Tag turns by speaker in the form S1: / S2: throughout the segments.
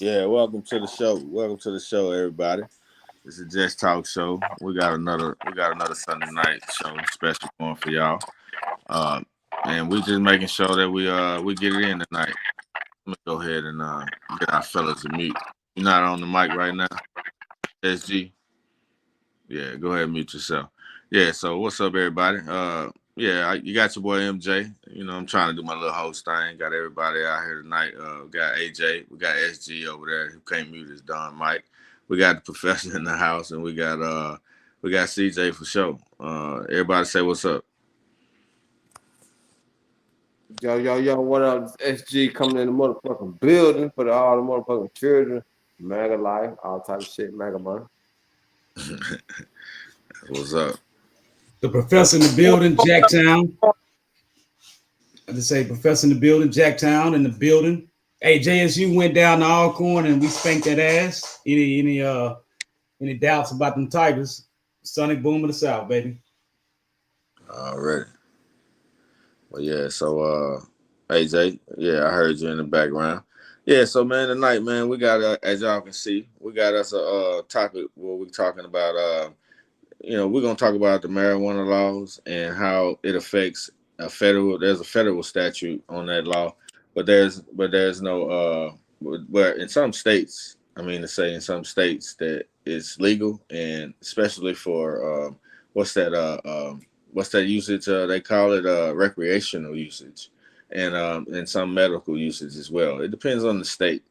S1: Yeah, welcome to the show. Welcome to the show, everybody. It's a Just Talk show. We got another Sunday night show special going for y'all. Uh, and we just making sure that we get it in tonight. Let me go ahead and get our fellas to mute. You're not on the mic right now, SG. Yeah, go ahead and mute yourself. Yeah, so what's up, everybody? You got your boy MJ. You know, I'm trying to do my little host thing. Got everybody out here tonight. We got AJ. We got SG over there who can't mute his Don Mike. We got the professor in the house, and we got CJ for sure. Everybody say what's up.
S2: Yo, what up? It's SG coming in the motherfucking building for all the motherfucking children. Mega life, all type of shit, mega money.
S1: What's up?
S3: The professor in the building, Jacktown. I just say professor in the building, Jacktown in the building. Hey, JSU went down to Alcorn and we spanked that ass. Any doubts about them Tigers? Sonic Boom of the South, baby.
S1: Already. Well, yeah. So, AJ, yeah, I heard you in the background. Yeah. So, man, tonight, man, we got as y'all can see, we got us a topic where we're talking about. We're gonna talk about the marijuana laws and how it affects a federal. There's a federal statute on that law, but there's no. But in some states, I mean to say in some states that it's legal, and especially for what's that? What's that usage? They call it recreational usage, and some medical usage as well. It depends on the state,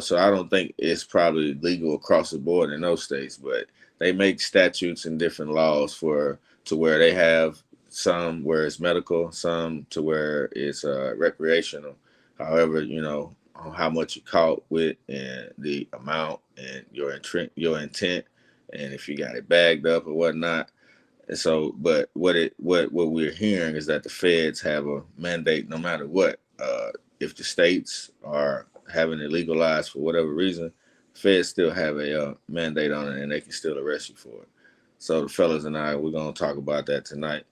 S1: So I don't think it's probably legal across the board in those states, but they make statutes and different laws for to where they have some where it's medical, some to where it's recreational. However, on how much you caught with and the amount and your intent, and if you got it bagged up or whatnot. And so, but what we're hearing is that the feds have a mandate, no matter what. If the states are having it legalized for whatever reason, feds still have a mandate on it, and they can still arrest you for it. So the fellas and I, we're gonna talk about that tonight.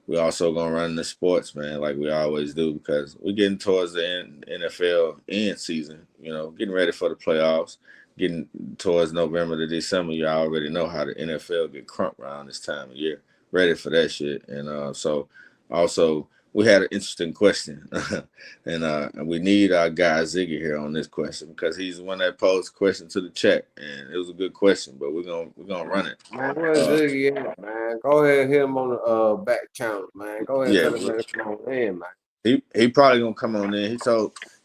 S1: We also gonna run the sports, man, like we always do, because we're getting towards the NFL end season. Getting ready for the playoffs, getting towards November to December. You already know how the NFL get crunk around this time of year. Ready for that shit, and so also we had an interesting question, and we need our guy Ziggy here on this question because he's the one that posed the question to the chat, and it was a good question. But we're gonna run it.
S2: Man, where's Ziggy at, man? Go ahead and hit him on the back channel, man. Go ahead and tell him to come on in, man.
S1: He probably gonna come on in.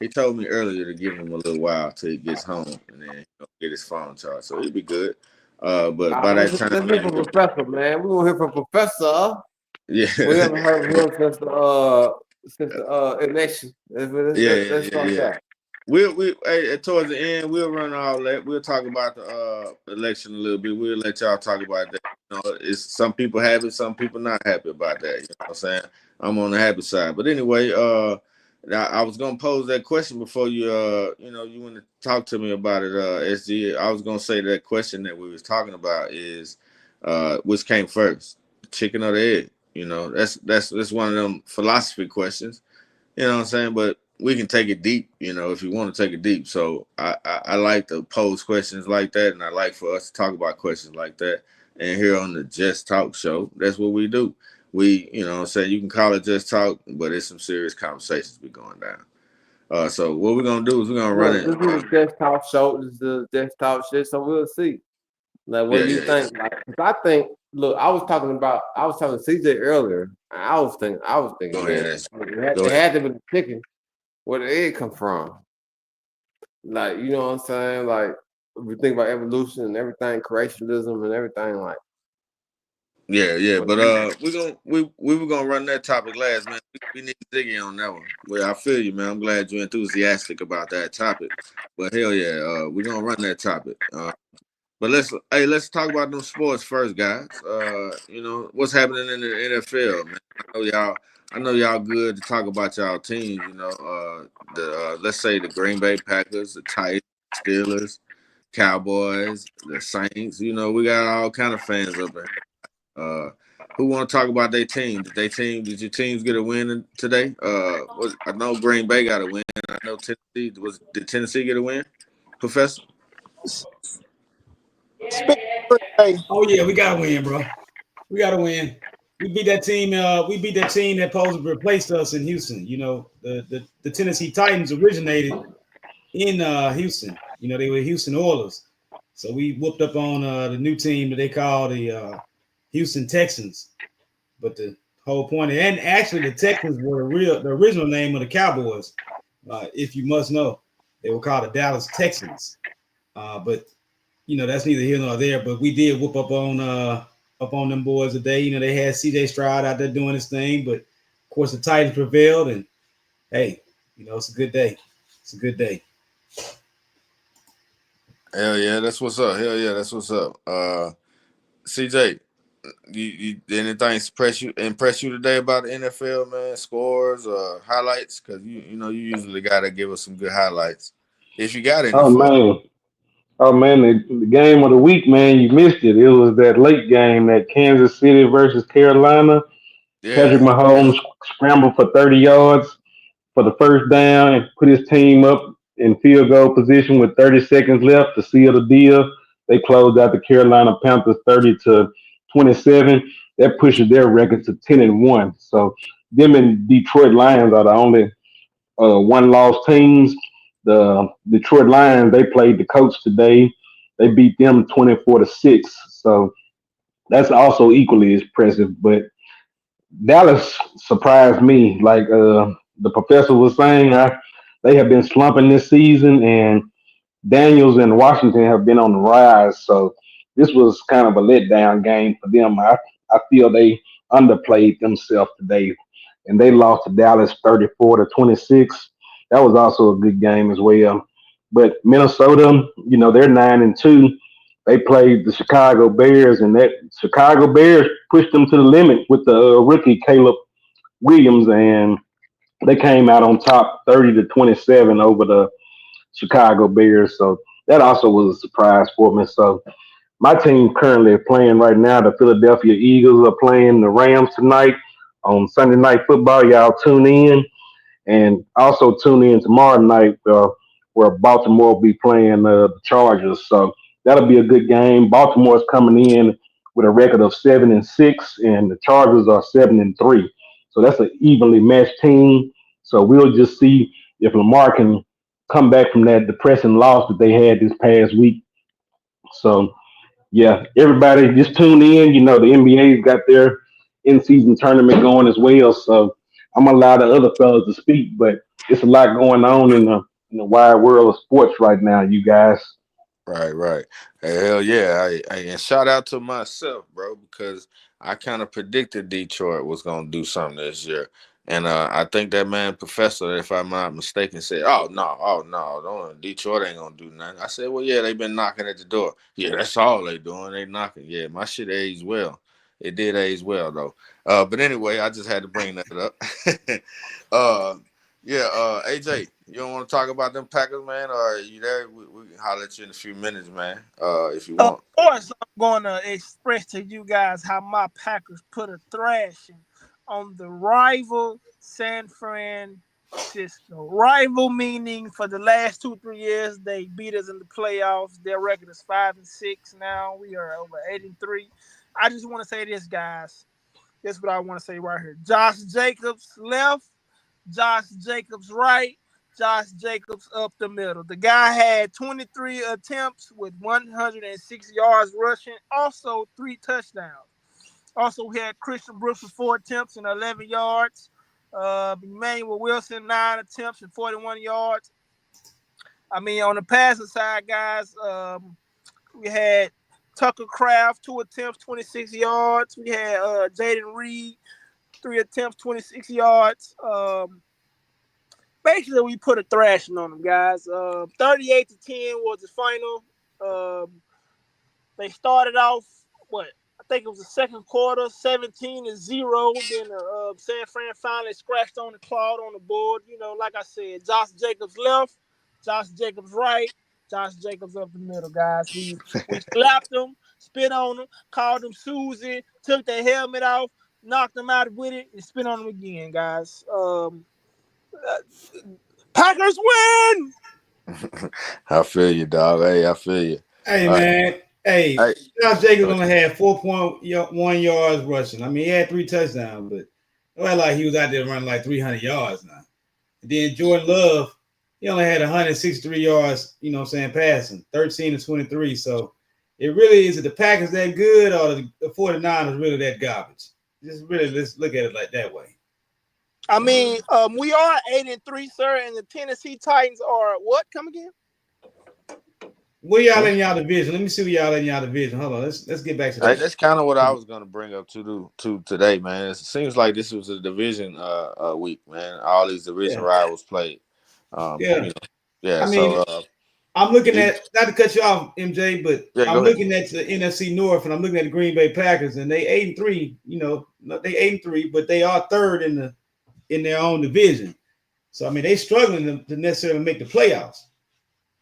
S1: He told me earlier to give him a little while till he gets home and then get his phone charged, so he'll be good. But by that time,
S2: let's hear from Professor, man. We're gonna hear from Professor.
S1: Yeah,
S2: we haven't heard from him since the election. Let's start that.
S1: Towards the end we'll run all that. We'll talk about the election a little bit. We'll let y'all talk about that. It's some people happy, some people not happy about that. You know what I'm saying? I'm on the happy side. But anyway, I was gonna pose that question before you you want to talk to me about it, SG. I was gonna say that question that we was talking about is which came first, the chicken or the egg? That's one of them philosophy questions. You know what I'm saying? But we can take it deep, if you want to take it deep. So I like to pose questions like that, and I like for us to talk about questions like that. And here on the Just Talk show, that's what we do. We, what I'm saying, you can call it Just Talk, but it's some serious conversations be going down. So what we're gonna do is we're gonna run it.
S2: This is the Just Talk show. This is the Just Talk shit. So we'll see. Like, what do you think? Like, I think. Look, I was talking to CJ earlier. I was thinking,
S1: Go ahead,
S2: it had to be the chicken. Where the egg come from? Like, you know what I'm saying? Like, if we think about evolution and everything, creationism and everything, like.
S1: Yeah. But we were gonna run that topic last, man. We need Ziggy on that one. Well, I feel you, man. I'm glad you're enthusiastic about that topic. But hell yeah, we're gonna run that topic. But let's talk about them sports first, guys. What's happening in the NFL, man. I know y'all good to talk about y'all teams. Let's say the Green Bay Packers, the Titans, Steelers, Cowboys, the Saints. We got all kind of fans up there. Who want to talk about their team? Did your teams get a win today? I know Green Bay got a win. I know Tennessee. Did Tennessee get a win? Professor?
S3: Oh yeah, we gotta win, bro. We gotta win. We beat that team. We beat that team that supposed to replace us in Houston. You know, the Tennessee Titans originated in Houston. You know, they were Houston Oilers. So we whooped up on the new team that they call the Houston Texans. But the whole point, and actually the Texans were the original name of the Cowboys. If you must know, they were called the Dallas Texans. But you know, that's neither here nor there. But we did whoop up on them boys today. You know, they had CJ Stroud out there doing his thing, but of course the Titans prevailed. And hey, you know, it's a good day. It's a good day.
S1: Hell yeah, that's what's up. Hell yeah, that's what's up. CJ, you anything impress you today about the NFL, man? Scores or highlights? Because you know you usually gotta give us some good highlights if you got any
S4: Oh
S1: for us.
S4: man, oh man, the game of the week, man, you missed it. It was that late game, that Kansas City versus Carolina. Patrick
S1: Yeah,
S4: Mahomes scrambled for 30 yards for the first down and put his team up in field goal position with 30 seconds left to seal the deal. They closed out the Carolina Panthers 30-27. That pushes their record to 10-1. So them and Detroit Lions are the only one loss teams. The Detroit Lions, they played the Colts today. They beat them 24-6. So that's also equally impressive. But Dallas surprised me. Like the professor was saying, they have been slumping this season, and Daniels and Washington have been on the rise. So this was kind of a letdown game for them. I feel they underplayed themselves today, and they lost to Dallas 34-26. That was also a good game as well. But Minnesota, you know, they're 9-2. They played the Chicago Bears, and that Chicago Bears pushed them to the limit with the rookie Caleb Williams, and they came out on top 30-27 over the Chicago Bears. So that also was a surprise for me. So my team currently playing right now. The Philadelphia Eagles are playing the Rams tonight on Sunday Night Football. Y'all tune in, and also tune in tomorrow night where Baltimore will be playing the Chargers. So that'll be a good game. Baltimore's coming in with a record of 7-6, and the Chargers are 7-3. So that's an evenly matched team. So we'll just see if Lamar can come back from that depressing loss that they had this past week. So yeah, everybody just tune in. You know, the NBA's got their in-season tournament going as well. So I'm gonna allow the other fellas to speak, but it's a lot going on in the wide world of sports right now, you guys.
S1: right, right. Hell yeah. And shout out to myself, bro, because I kind of predicted Detroit was gonna do something this year. And I think that man Professor, if I'm not mistaken, said, oh no, don't Detroit ain't gonna do nothing. I said, well, yeah, they've been knocking at the door. Yeah, that's all they doing. They knocking. Yeah, my shit aged well. It did age well though. But anyway, I just had to bring that up. uh Yeah, AJ, you don't want to talk about them Packers, man, or are you there? We can holler at you in a few minutes, man, if you
S5: Of
S1: want.
S5: course, I'm going to express to you guys how my Packers put a thrashing on the rival San Francisco. Rival meaning for the last 2-3 years they beat us in the playoffs. Their record is 5-6 now. We are over 8-3. I just want to say this, guys. This is what I want to say right here. Josh Jacobs left. Josh Jacobs right. Josh Jacobs up the middle. The guy had 23 attempts with 106 yards rushing, also 3 touchdowns. Also, we had Christian Brooks with 4 attempts and 11 yards. Emmanuel Wilson, 9 attempts and 41 yards. I mean, on the passing side, guys, we had Tucker Craft, 2 attempts, 26 yards. We had Jaden Reed, 3 attempts, 26 yards. Basically, we put a thrashing on them, guys. 38-10 was the final. They started off, what? I think it was the second quarter, 17-0. Then San Fran finally scratched on the cloud on the board. You know, like I said, Josh Jacobs left, Josh Jacobs right, Josh Jacobs up the middle, guys. We slapped them, spit on them, called them Susie, took their helmet off, knocked them out with it, and spit on them again, guys. Packers win.
S1: I feel you, dog. Hey, I feel you.
S3: Hey,
S1: All right.
S3: man. Hey,
S1: Hey.
S3: Josh Jacobs only had 4.1 yards rushing. I mean, he had 3 touchdowns, but it wasn't like he was out there running like 300 yards now. And then Jordan Love, he only had 163 yards, you know what I'm saying, passing, 13 to 23. So it really is it the Packers that good or the 49ers really that garbage? Just really let's look at it like that way.
S5: I mean, we are 8-3, sir, and the Tennessee Titans are what? Come again?
S3: Where y'all in y'all division? Let me see where y'all in y'all division. Hold on, let's get back to that.
S1: Hey, that's kind of what I was gonna bring up to today, man. It seems like this was a division week, man. All these division rivals played.
S3: Yeah.
S1: You know, yeah.
S3: I mean,
S1: so
S3: I'm looking at not to cut you off, MJ, but
S1: Yeah,
S3: I'm
S1: go ahead.
S3: looking at the NFC North and I'm looking at the Green Bay Packers, and they 8-3. You know, they 8-3, but they are third in their own division. So I mean, they struggling to necessarily make the playoffs.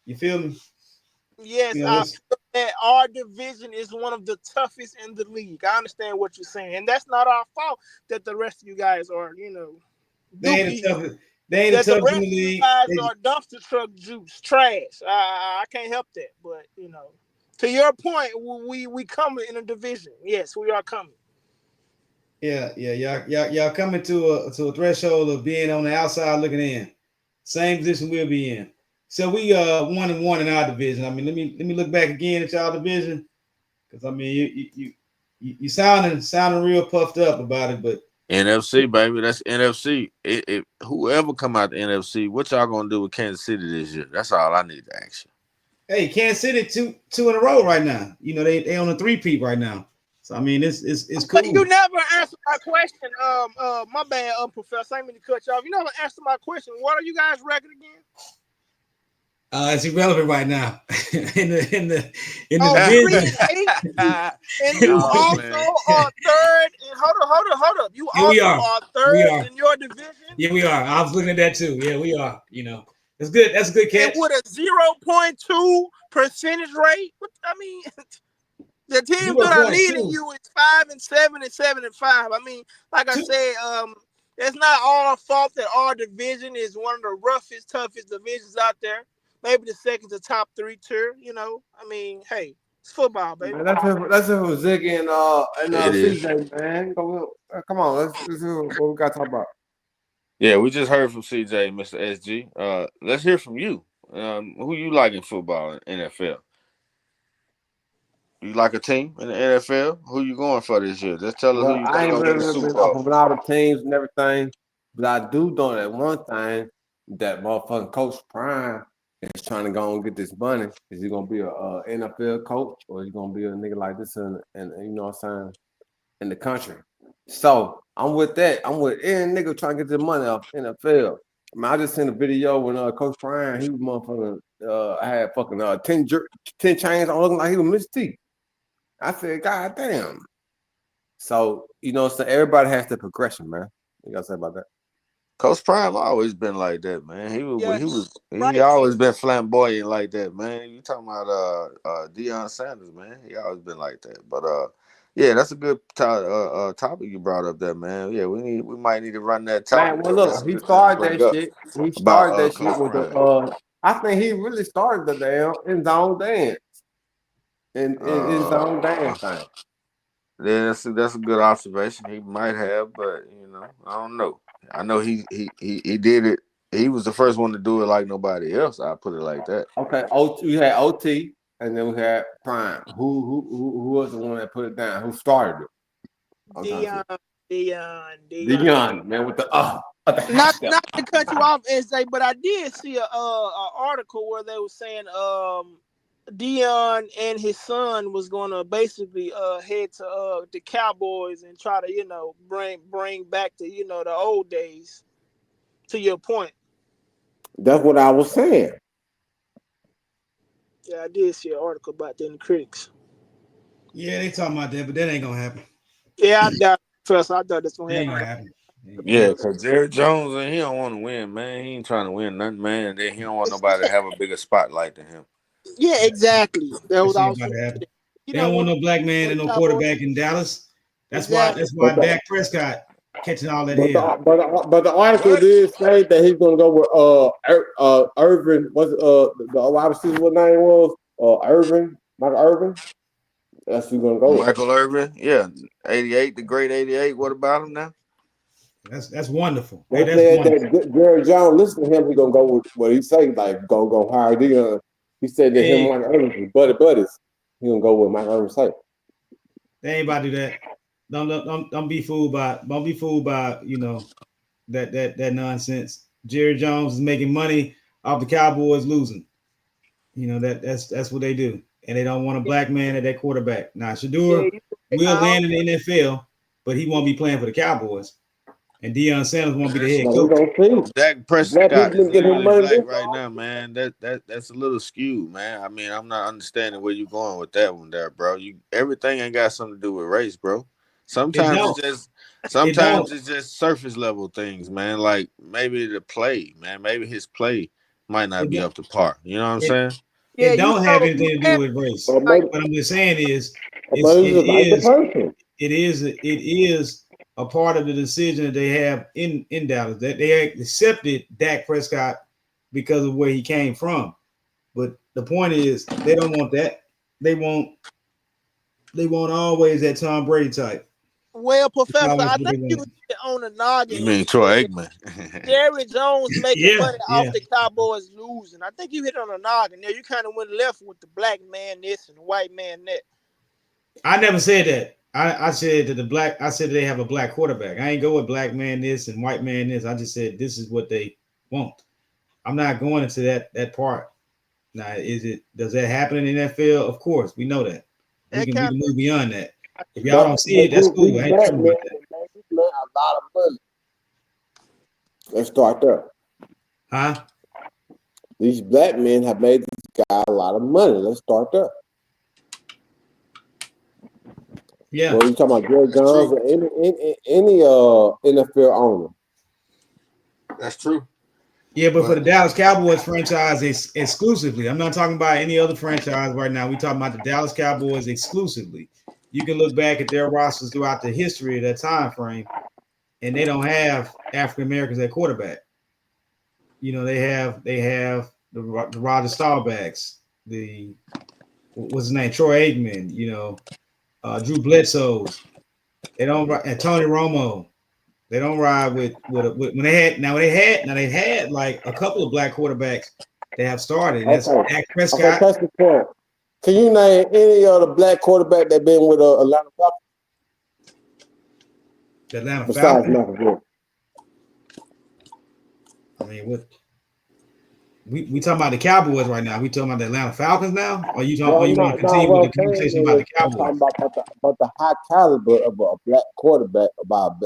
S3: You feel me?
S5: Yes,
S3: You know,
S5: I feel that our division is one of the toughest in the league. I understand what you're saying, and that's not our fault that the rest of you guys are, you know,
S3: they ain't the
S5: dookie.
S3: toughest. They ain't
S5: That
S3: the
S5: the
S3: toughest
S5: rest
S3: in
S5: of
S3: the
S5: you
S3: league.
S5: guys are dumpster truck juice, trash. I can't help that, but you know, to your point, we coming in a division. Yes, we are coming.
S3: Yeah, y'all coming to a threshold of being on the outside looking in. Same position we'll be in. So we 1-1 in our division. I mean, let me look back again at y'all division, because I mean you sounding real puffed up about it, but
S1: NFC, baby, that's NFC. Whoever come out the NFC, what y'all gonna do with Kansas City this year? That's all I need to ask you.
S3: hey, Kansas City two in a row right now. You know they on a 3-peat right now. So I mean it's cool.
S5: But you never answered my question. My bad, Professor. I didn't mean to cut you off. You never answered my question. What are you guys' record again?
S3: It's irrelevant right now in the division.
S5: 3-8, and you also are third. And hold up. You also are third in your division.
S3: Yeah, we are. I was looking at that too. Yeah, we are. You know, that's good. That's a good catch.
S5: And with a 0.2 percentage rate. I mean, the teams that are leading you is 5-7 and 7-5. I mean, like I said, it's not our fault that our division is one of the roughest, toughest divisions out there. Maybe the second to top 3 tier. You know, I mean, hey, it's football, baby.
S2: Man, that's it for Ziggy and CJ, man. Come on, let's hear what we got to talk about.
S1: Yeah, we just heard from CJ, Mr. SG. Let's hear from you. Who you like in football and NFL? You like a team in the NFL? Who you going for this year? Just tell us who you think
S2: I ain't
S1: gonna win the
S2: really
S1: Super
S2: been
S1: Bowl.
S2: up on all the teams and everything, but I do know that one thing, that motherfucking Coach Prime is trying to go and get this money. Is he gonna be a NFL coach, or is he gonna be a nigga like this in you know what I'm saying, in the country? So I'm with that. I'm with any nigga trying to get the money off NFL. I mean, I just seen a video when Coach Prime, he was motherfucking had fucking 10 chains on, looking like he was Mr. T. I said, God damn. So, you know, so everybody has the progression, man. You gotta say about that.
S1: Coach Prime always been like that, man. He
S5: right.
S1: always been flamboyant like that, man. You talking about Deion Sanders, man? He always been like that. But yeah, that's a good topic you brought up there, man. Yeah, we might need to run that topic.
S2: Man, well, look, he started that shit. He started that shit with the I think he really started the damn in zone dance. In his own dance thing.
S1: Yeah, that's a good observation. He might have, but you know, I don't know. I know he did it. He was the first one to do it like nobody else. I put it like that.
S2: Okay, we had OT, and then we had Prime. Who was the one that put it down? Who started it? Deion, man, with the
S5: Not to cut you off, SJ, but I did see a article where they were saying Deion and his son was going to basically head to the Cowboys and try to, you know, bring back the, you know, the old days. To your point.
S2: That's what I was saying.
S5: Yeah, I did see an article about that in the Critics.
S3: Yeah, they talking about that, but that ain't gonna happen.
S5: Yeah, I thought that's gonna
S1: happen. Yeah, because Jerry Jones, and he don't want to win, man. He ain't trying to win nothing, man. Then he don't want nobody to have a bigger spotlight than him.
S5: Yeah, exactly. That was also.
S3: They don't want no black man and no quarterback in Dallas. That's why Dak Prescott catching all that
S2: But
S3: hell.
S2: but the article
S1: What?
S2: did say that he's gonna go with Irvin. What's the wide receiver? What name was Irvin? Michael Irvin. That's who gonna go with.
S1: Michael Irvin, yeah, 88, the great 88. What about him now?
S3: That's wonderful.
S2: They
S3: Hey, that's
S2: said
S3: wonderful.
S2: that Jerry Jones, listen to him, he gonna go with what he say, like go hire Dion. He said that him
S3: Hey,
S2: and Michael Irvin was buddies. He gonna go with Michael Irvin say.
S3: they ain't about to do that. Don't be fooled by that nonsense. Jerry Jones is making money off the Cowboys losing. That's what they do, and they don't want a black man at that quarterback. Now Shador will land in the NFL, but he won't be playing for the Cowboys, and Deion Sanders won't be the head
S2: Now we
S3: coach.
S2: gonna see.
S1: Dak
S2: Black
S1: Prescott
S2: people
S1: is
S2: been getting
S1: literally
S2: money
S1: black
S2: this
S1: right now, man. That's a little skewed, man. I mean, I'm not understanding where you going with that one there, bro. Everything ain't got something to do with race, bro.
S3: It
S1: Sometimes
S3: don't. It don't.
S1: it's just surface level things, man. Like maybe the play, man. Maybe his play might not
S3: It
S1: be
S3: don't.
S1: up to par. You know what I'm
S3: It,
S1: saying?
S5: Yeah,
S3: it
S5: you
S3: don't have
S5: know,
S3: anything to do with race.
S2: Or maybe,
S3: What I'm just saying is,
S2: but he's just like the person.
S3: it is a part of the decision that they have in Dallas, that they accepted Dak Prescott because of where he came from. But the point is, they don't want that. They want always that Tom Brady type.
S5: well,
S3: That's
S5: Professor,
S3: always
S5: I
S3: what
S5: think
S3: they
S5: you
S3: want.
S5: hit on the noggin
S1: You
S5: when
S1: mean
S5: you
S1: Troy
S5: said
S1: Aikman?
S5: Jerry Jones making
S3: Yeah,
S5: money
S3: yeah.
S5: off the Cowboys losing. I think you hit on the noggin. There, you kind of went left with the black man this and the white man that.
S3: I never said that. I said that I said they have a black quarterback. I ain't go with black man this and white man this. I just said this is what they want. I'm not going into that part. Now, does that happen in the NFL? Of course, we know that. We
S5: That
S3: can
S5: kind
S3: move beyond that. If y'all
S2: But
S3: don't see it, that's cool.
S2: these
S3: I ain't
S2: black
S3: tripping
S2: men
S3: about that.
S2: make a lot of money. Let's start there.
S3: Huh?
S2: These black men have made this guy a lot of money. Let's start there.
S3: Yeah.
S2: Well, you talking about Jerry Jones or any NFL owner?
S1: That's true.
S3: Yeah, but for the
S1: But
S3: Dallas Cowboys franchise exclusively, I'm not talking about any other franchise right now. We're talking about the Dallas Cowboys exclusively. You can look back at their rosters throughout the history of that time frame, and they don't have African Americans at quarterback. They have the Roger Staubachs, what's his name, Troy Aikman, Drew Bledsoe's. They don't, and Tony Romo. They don't ride with when they had like a couple of black quarterbacks that have started. And that's
S2: Okay.
S3: Dak
S2: Okay,
S3: Prescott,
S2: that's the point. Can you name any other black quarterback that been with Atlanta Falcons
S3: the Atlanta
S2: besides
S3: Falcons.
S2: Michael Vick?
S3: I mean, what we talking about the Cowboys right now? We talking about the Atlanta Falcons now? Or you
S2: Well,
S3: want to continue
S2: what
S3: with
S2: I'm
S3: the
S2: saying
S3: conversation about the
S2: is, I'm
S3: Cowboys?
S2: talking about the high caliber of a black quarterback, about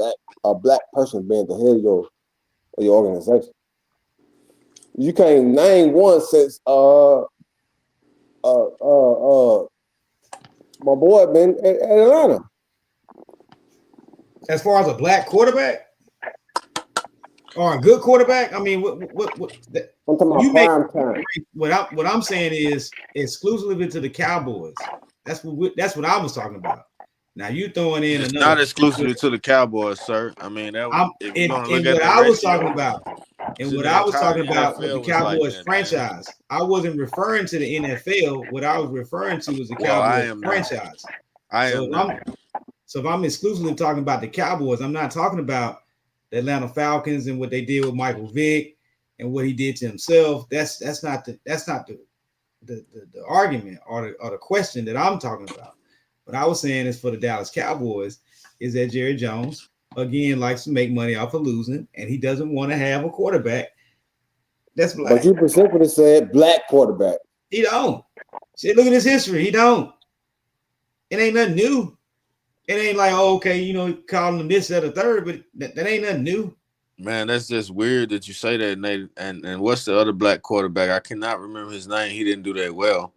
S2: a black person being the head of your organization. You can't name one since my boy been at Atlanta.
S3: As far as a black quarterback or a good quarterback, I mean, what
S2: I'm talking
S3: you
S2: about
S3: make
S2: prime time.
S3: what I'm saying is exclusively to the Cowboys. That's what I was talking about. Now you throwing in
S1: it's
S3: another.
S1: not exclusively to the Cowboys, sir. I mean, if you're gonna look
S3: And
S1: at
S3: what
S1: the
S3: I was talking
S1: ratio
S3: about, and
S1: to
S3: what
S1: the
S3: I was
S1: entire
S3: talking about with the
S1: NFL was like
S3: Cowboys
S1: that, man.
S3: franchise, I wasn't referring to the NFL. What I was referring to was the
S1: Well, I
S3: Cowboys
S1: am now.
S3: franchise.
S1: I am now.
S3: So if I'm exclusively talking about the Cowboys, I'm not talking about the Atlanta Falcons and what they did with Michael Vick and what he did to himself. That's not the argument or the question that I'm talking about. What I was saying is for the Dallas Cowboys is that Jerry Jones again likes to make money off of losing, and he doesn't want to have a quarterback that's black.
S2: But you specifically said black quarterback.
S3: He don't. See, look at his history. He don't. It ain't nothing new. It ain't like, oh, okay, calling him this, that, or third, but that ain't nothing new.
S1: Man, that's just weird that you say that, Nate. And what's the other black quarterback? I cannot remember his name. He didn't do that well.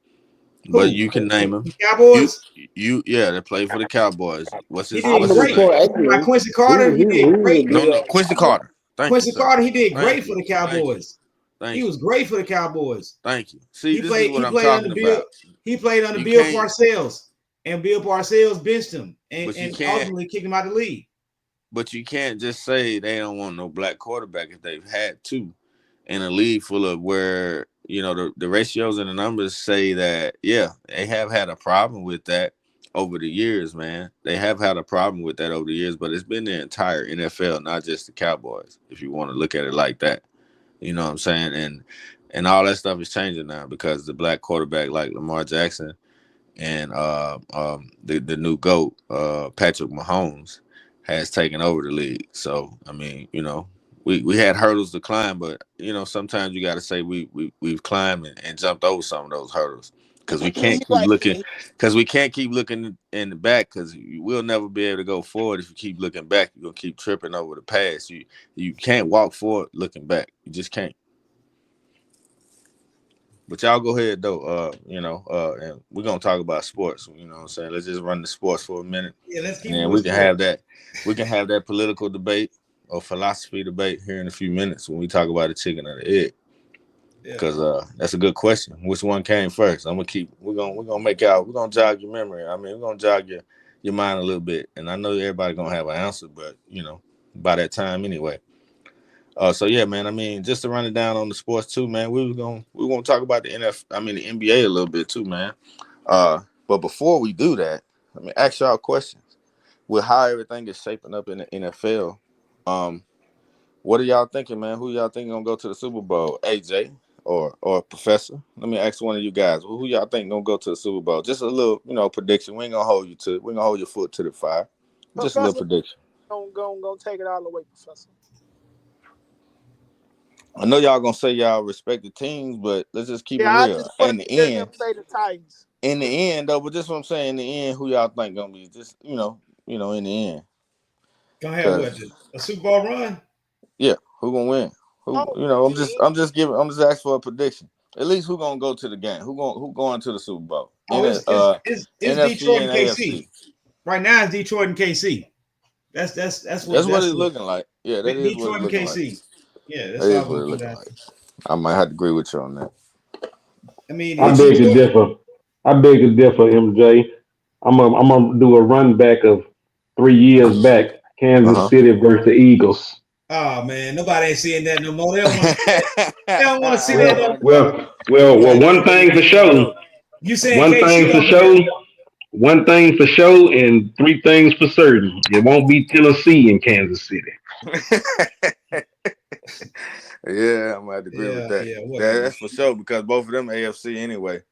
S1: But you can name him.
S3: The Cowboys?
S1: That played for the Cowboys. What's
S3: He
S1: his
S3: did great.
S1: name?
S3: Quincy Carter, he did great.
S1: No, Quincy Carter.
S3: Quincy Carter, he did great for the Cowboys.
S1: He
S3: was great for the Cowboys.
S1: Thank you. See, this is what I'm talking about.
S3: He played under Bill Parcells, and Bill Parcells benched him and ultimately kicked him out of the league.
S1: But you can't just say they don't want no black quarterback if they've had two in a league full of where, you know, the ratios and the numbers say that, yeah, they have had a problem with that over the years, man. They have had a problem with that over the years, but it's been the entire NFL, not just the Cowboys, if you want to look at it like that. You know what I'm saying? And all that stuff is changing now because the black quarterback like Lamar Jackson and the new GOAT, Patrick Mahomes, has taken over the league. So I mean, you know, we had hurdles to climb, but you know, sometimes you got to say we've climbed and jumped over some of those hurdles because we can't keep looking in the back because we'll never be able to go forward if you keep looking back. You're gonna keep tripping over the past. You can't walk forward looking back. You just can't. But y'all go ahead though, and we're gonna talk about sports. You know what I'm saying? Let's just run the sports for a minute.
S3: Yeah, let's keep
S1: and we can have that. We can have that political debate or philosophy debate here in a few minutes when we talk about the chicken or the egg. Because that's a good question. Which one came first? We're gonna jog your memory. I mean, we're gonna jog your mind a little bit. And I know everybody gonna have an answer, but you know, by that time anyway. So yeah, man. I mean, just to run it down on the sports too, man. We gonna talk about the the NBA a little bit too, man. But before we do that, let me ask y'all questions. With how everything is shaping up in the NFL, what are y'all thinking, man? Who y'all think gonna go to the Super Bowl? AJ or Professor? Let me ask one of you guys. Who y'all think gonna go to the Super Bowl? Just a little, prediction. We ain't gonna hold you to it. We're gonna hold your foot to the fire. Just a little prediction.
S5: Go take it all the way, Professor.
S1: I know y'all gonna say y'all respect the teams, but let's just keep it real.
S5: I just
S1: in the end,
S5: say the Titans.
S1: In the end, though, but just what I'm saying. In the end, who y'all think gonna be? Just in the end,
S3: gonna have what, a Super Bowl run?
S1: Yeah, who gonna win? I'm just asking for a prediction. At least who gonna go to the game? Who going to the Super Bowl?
S3: It's
S1: NFC
S3: Detroit and KC.
S1: AFC.
S3: Right now, it's Detroit and KC. That's what
S1: it's looking like. Yeah, that is
S3: Detroit
S1: what it's looking
S3: and KC.
S1: like.
S3: Yeah,
S1: that's what it's looking like. I might have to agree with you on that.
S3: I mean,
S4: I beg to differ. MJ. I'm gonna do a run back of 3 years back. Kansas City versus the Eagles.
S3: Oh man, nobody ain't seeing that no more. They don't want to see that no
S4: more. Well, one thing for sure.
S3: You saying one thing for
S4: sure. One thing for sure, and 3 things for certain. It won't be Tennessee in Kansas City.
S1: Yeah, I'm gonna agree with that. Yeah, that's for sure because both of them AFC anyway.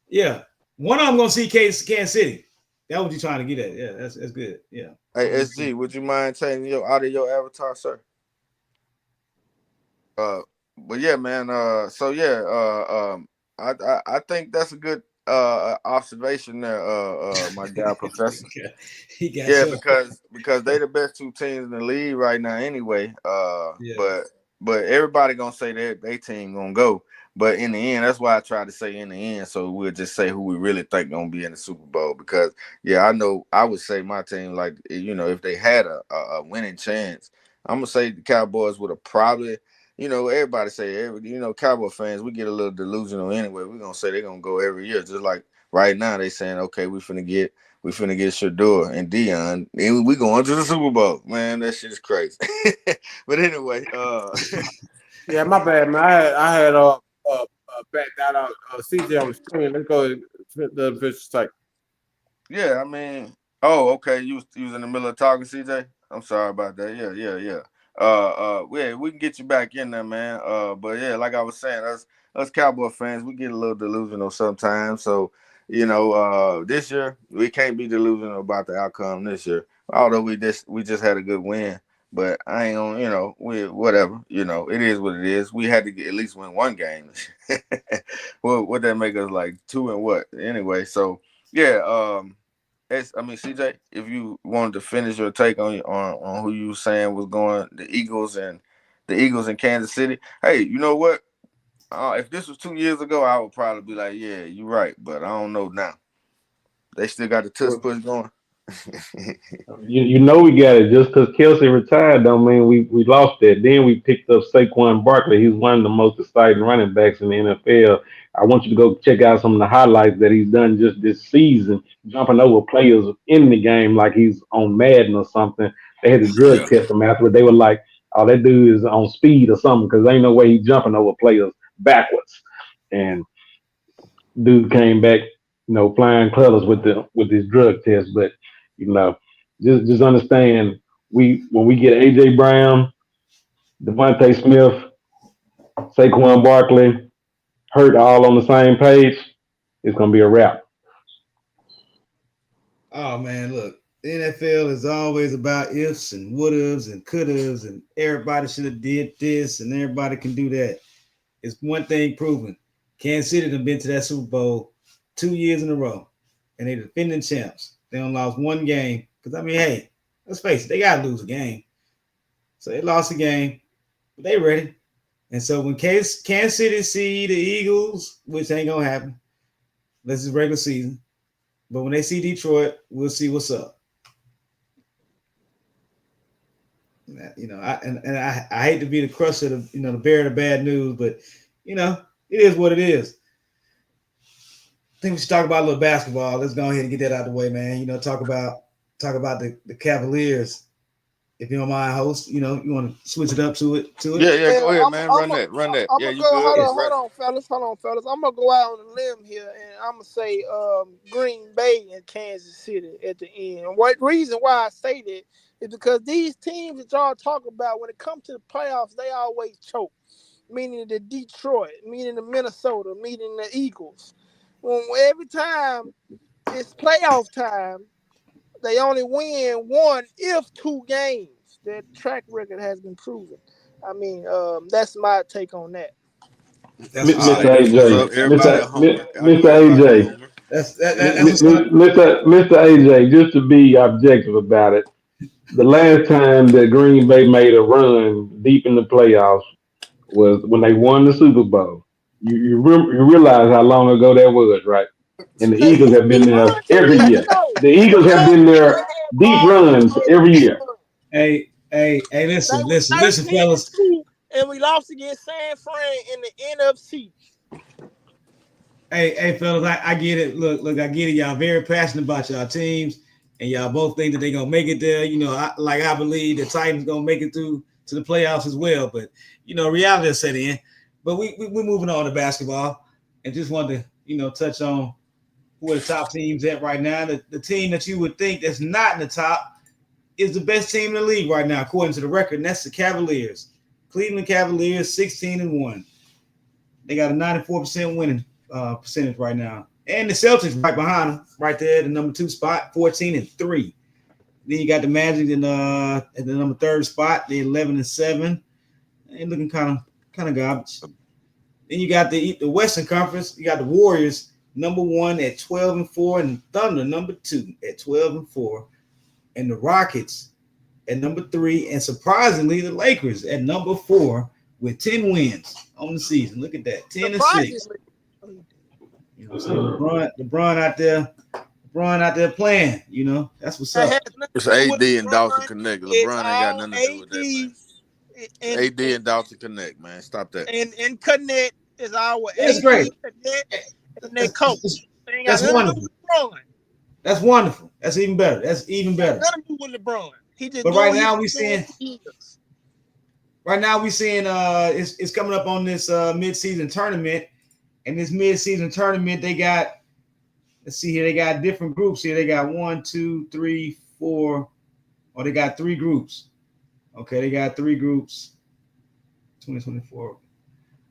S3: Yeah, one of them gonna see Kansas City. That's what you're trying to get at. Yeah, that's good. Yeah.
S1: Hey, SG, would you mind taking out of your avatar, sir? But yeah, man. I think that's a good observation there, my guy, Professor. because they the best 2 teams in the league right now anyway. But everybody gonna say that they team gonna go. But in the end, that's why I try to say in the end, so we'll just say who we really think gonna be in the Super Bowl. Because I know I would say my team, like if they had a winning chance, I'm gonna say the Cowboys would have probably. Everybody say Cowboy fans, we get a little delusional anyway. We're gonna say they're gonna go every year. Just like right now, they saying, okay, we finna get Shador and Dion, and we going to the Super Bowl. Man, that shit is crazy. But anyway,
S2: yeah, my bad, man. I had backed out on CJ on the screen. Let's go to the fish type.
S1: Yeah, I mean, okay, you was in the middle of talking, CJ. I'm sorry about that. Yeah. We can get you back in there, man. But yeah, like I was saying, us Cowboy fans, we get a little delusional sometimes. So, this year we can't be delusional about the outcome this year. Although we just had a good win, but I ain't on, we whatever. It is what it is. We had to at least win 1 game. Well, what that make us like 2 and what? Anyway, so yeah, CJ, if you wanted to finish your take on who you were saying was going, the Eagles and Kansas City. Hey, you know what? If this was 2 years ago, I would probably be like, yeah, you're right. But I don't know now. They still got the tush push going.
S4: we got it. Just because Kelsey retired don't mean we lost that. Then we picked up Saquon Barkley. He's one of the most exciting running backs in the NFL. I want you to go check out some of the highlights that he's done just this season, jumping over players in the game like he's on Madden or something. They had to drug test him afterward. They were like, "Oh, that dude is on speed or something because ain't no way he jumping over players backwards." And dude came back, flying colors with his drug test. But you know, just understand when we get AJ Brown, Devontae Smith, Saquon Barkley hurt all on the same page, it's gonna be a wrap.
S3: Oh man, look, the NFL is always about ifs and would haves and could haves, and everybody should have did this and everybody can do that. It's one thing proven. Kansas City have been to that Super Bowl 2 years in a row, and they're defending champs. They only lost one game. Because, I mean, hey, let's face it, they got to lose a game. So they lost a game, but they ready. And so when Kansas City see the Eagles, which ain't going to happen, this is regular season, but when they see Detroit, we'll see what's up. I hate to be the crusher, the bearer of bad news, but it is what it is. I think we should talk about a little basketball. Let's go ahead and get that out of the way, man. Talk about the Cavaliers. If you don't mind, host, you want to switch it up to it.
S1: Yeah, go ahead, man. Run that.
S5: I'm
S1: Yeah,
S5: gonna
S1: you
S5: go.
S1: good?
S5: Hold on, fellas. I'm gonna go out on a limb here, and I'm gonna say Green Bay and Kansas City at the end. And what reason why I say that is because these teams that y'all talk about, when it comes to the playoffs, they always choke. Meaning the Detroit, meaning the Minnesota, meaning the Eagles. Every time it's playoff time, they only win one if 2 games. Their track record has been proven. I mean, that's my take on that.
S3: That's what's
S4: Mr.
S3: up.
S4: AJ,
S1: Everybody hungry. I know
S4: Mr.
S1: everybody
S4: AJ,
S1: hungry.
S3: That's what's up.
S4: Mr. AJ, just to be objective about it, the last time that Green Bay made a run deep in the playoffs was when they won the Super Bowl. You realize how long ago that was, right? And the
S5: They
S4: Eagles
S5: had
S4: have been
S5: deep
S4: there
S5: runs in
S4: every
S5: there.
S4: year.
S5: No,
S4: The Eagles have been
S5: they
S4: there
S5: had
S4: deep
S5: balls
S4: runs
S5: in
S4: every
S5: deep
S4: year.
S5: runs.
S3: Hey,
S5: They
S3: listen,
S5: was 13 and
S3: fellas.
S5: 2, and we lost against San Fran in the NFC.
S3: Hey, fellas, I get it. Look, I get it. Y'all very passionate about y'all teams, and y'all both think that they're gonna make it there. I believe the Titans gonna make it through to the playoffs as well. But reality will set in. But we're moving on to basketball, and just wanted to touch on who are the top teams at right now. The team that you would think that's not in the top is the best team in the league right now, according to the record, and that's the Cavaliers. Cleveland Cavaliers, 16-1. They got a 94% winning percentage right now. And the Celtics right behind them, right there at the number 2 spot, 14-3. Then you got the Magic at the number 3rd spot, they 11-7. They looking kind of garbage. Then you got the Western Conference. You got the Warriors number 1 at 12-4, and Thunder number 2 at 12-4, and the Rockets at number 3, and surprisingly the Lakers at number 4 with 10 wins on the season. Look at that, 10-6. So LeBron out there playing. That's what's up.
S1: It's AD and Dalton Connect. LeBron ain't got nothing to do with that, man. AD and Dalton Connect, man. Stop that.
S5: And Connect is our
S3: That's
S5: AD
S3: great.
S5: Connect and their coach. They ain't got
S3: That's
S5: nothing
S3: wonderful.
S5: to do with LeBron.
S3: That's wonderful. That's even better.
S5: Nothing to do with LeBron. He just
S3: But right now we seeing
S5: it's
S3: it's coming up on this mid-season tournament. And this mid-season tournament, they got, let's see here, they got different groups here. They got 1, 2, 3, 4, or they got 3 groups. Okay, they got 3 groups. 2024.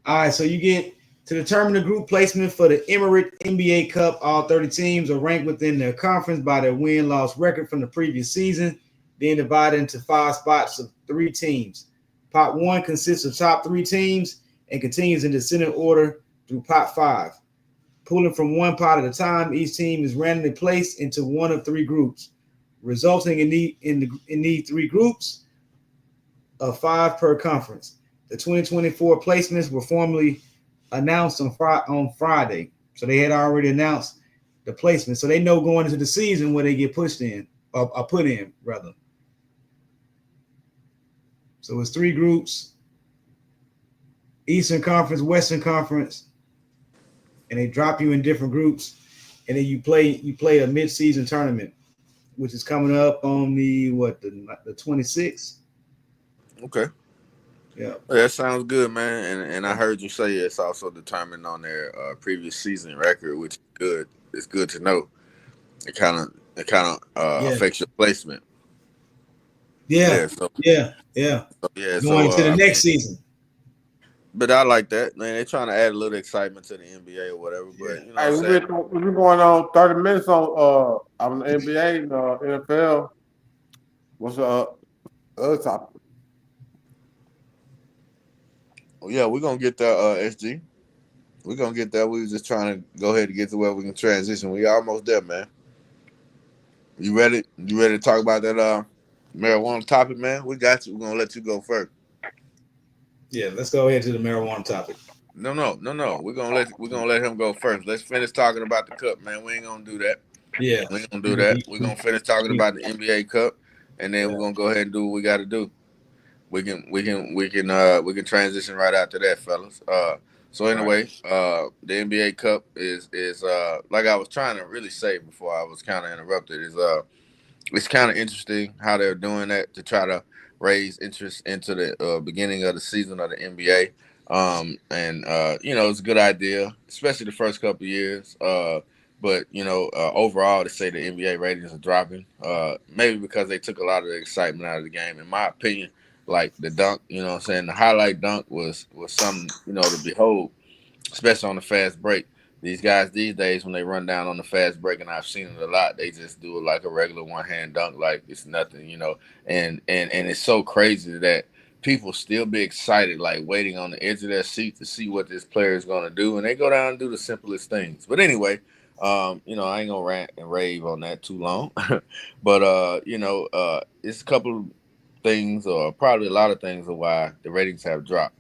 S3: All right, so you get to determine the group placement for the Emirates NBA Cup. All 30 teams are ranked within their conference by their win-loss record from the previous season, then divided into 5 spots of 3 teams. Pot 1 consists of top 3 teams and continues in descending order through pot 5. Pulling from one pot at a time, each team is randomly placed into one of 3 groups, resulting in these 3 groups of 5 per conference. The 2024 placements were formally announced on Friday. So they had already announced the placement. So they know going into the season where they get pushed in, or put in, rather. So it's 3 groups: Eastern Conference, Western Conference, and they drop you in different groups, and then you play a mid-season tournament which is coming up on the 26th.
S1: Okay.
S3: Yeah.
S1: That sounds good, man. And I heard you say it's also determined on their previous season record, which is good. It's good to know. It kind of
S3: Yeah.
S1: affects your placement.
S3: Yeah.
S1: So
S3: Yeah. Going into the
S1: I
S3: next
S1: mean,
S3: season.
S1: but I like that, man. They're trying to add a little excitement to the NBA or whatever.
S3: Yeah.
S1: But you know
S2: Hey,
S1: what I'm saying?
S2: we've been going on 30 minutes on the NBA and NFL. What's the other topic?
S1: Well, yeah, we're gonna get that SG. We're gonna get that. We was just trying to go ahead and get to where we can transition. We almost there, man. You ready? You ready to talk about that marijuana topic, man? We got you. We're gonna let you go first.
S3: Yeah, let's go ahead to the marijuana topic.
S1: No. We're gonna let him go first. Let's finish talking about the cup, man. We ain't gonna do that.
S3: Yeah.
S1: We ain't gonna do that. We're gonna finish talking about the NBA Cup, and then we're gonna go ahead and do what we gotta do. We can transition right after that, fellas. So anyway, the NBA Cup is like I was trying to really say before I was kind of interrupted. It's kind of interesting how they're doing that to try to raise interest into the beginning of the season of the NBA. It's a good idea, especially the first couple of years. But overall, to say the NBA ratings are dropping, maybe because they took a lot of the excitement out of the game. In my opinion, like the dunk, what I'm saying, the highlight dunk was something to behold, especially on the fast break. These guys these days, when they run down on the fast break, and I've seen it a lot, they just do it like a regular one hand dunk, like it's nothing. And it's so crazy that people still be excited, like waiting on the edge of their seat to see what this player is going to do, and they go down and do the simplest things. But anyway, I ain't gonna rant and rave on that too long, but it's a couple of things, or probably a lot of things, of why the ratings have dropped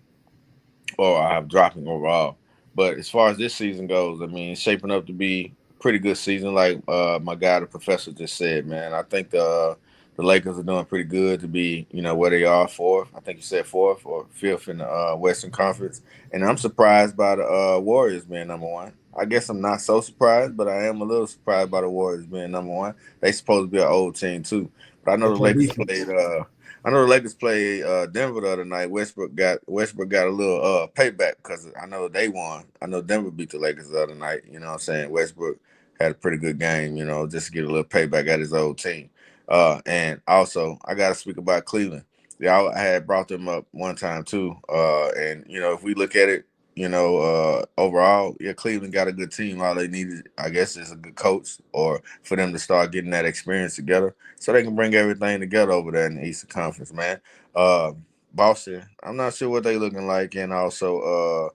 S1: or have dropping overall. But as far as this season goes, I mean, it's shaping up to be a pretty good season. Like my guy, the professor, just said, man, I think the Lakers are doing pretty good to be, where they are, fourth. I think you said fourth or fifth in the Western Conference. And I'm surprised by the Warriors being number one. I guess I'm not so surprised, but I am a little surprised by the Warriors being number one. They supposed to be an old team too. But I know
S3: They
S1: the
S3: play
S1: Lakers
S3: defense.
S1: played. I know the Lakers played Denver the other night. Westbrook got a little payback because I know they won. I know Denver beat the Lakers the other night. You know what I'm saying? Westbrook had a pretty good game, just to get a little payback at his old team. And also, I got to speak about Cleveland. Yeah, I had brought them up one time too. And if we look at it, overall, yeah, Cleveland got a good team. All they needed, I guess, is a good coach, or for them to start getting that experience together, so they can bring everything together over there in the Eastern Conference, man. Uh, Boston, I'm not sure what they looking like, and also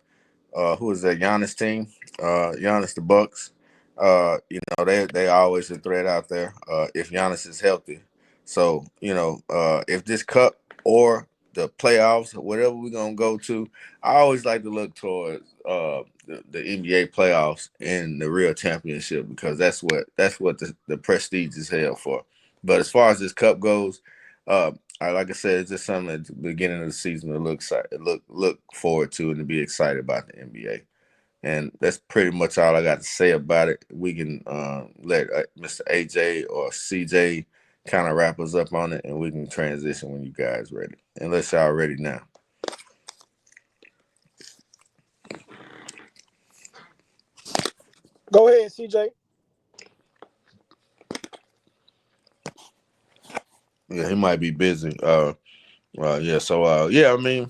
S1: who is that? Giannis team, Giannis the Bucks. They always a threat out there. If Giannis is healthy, so if this cup or the playoffs, whatever we're gonna go to, I always like to look towards the NBA playoffs and the real championship, because that's what the prestige is held for. But as far as this cup goes, like I said, it's just something at the beginning of the season to look forward to and to be excited about the NBA. And that's pretty much all I got to say about it. We can let Mr. AJ or CJ kind of wrap us up on it, and we can transition when you guys ready. Unless y'all ready now.
S5: Go ahead, CJ.
S1: Yeah, he might be busy. Yeah. So, I mean,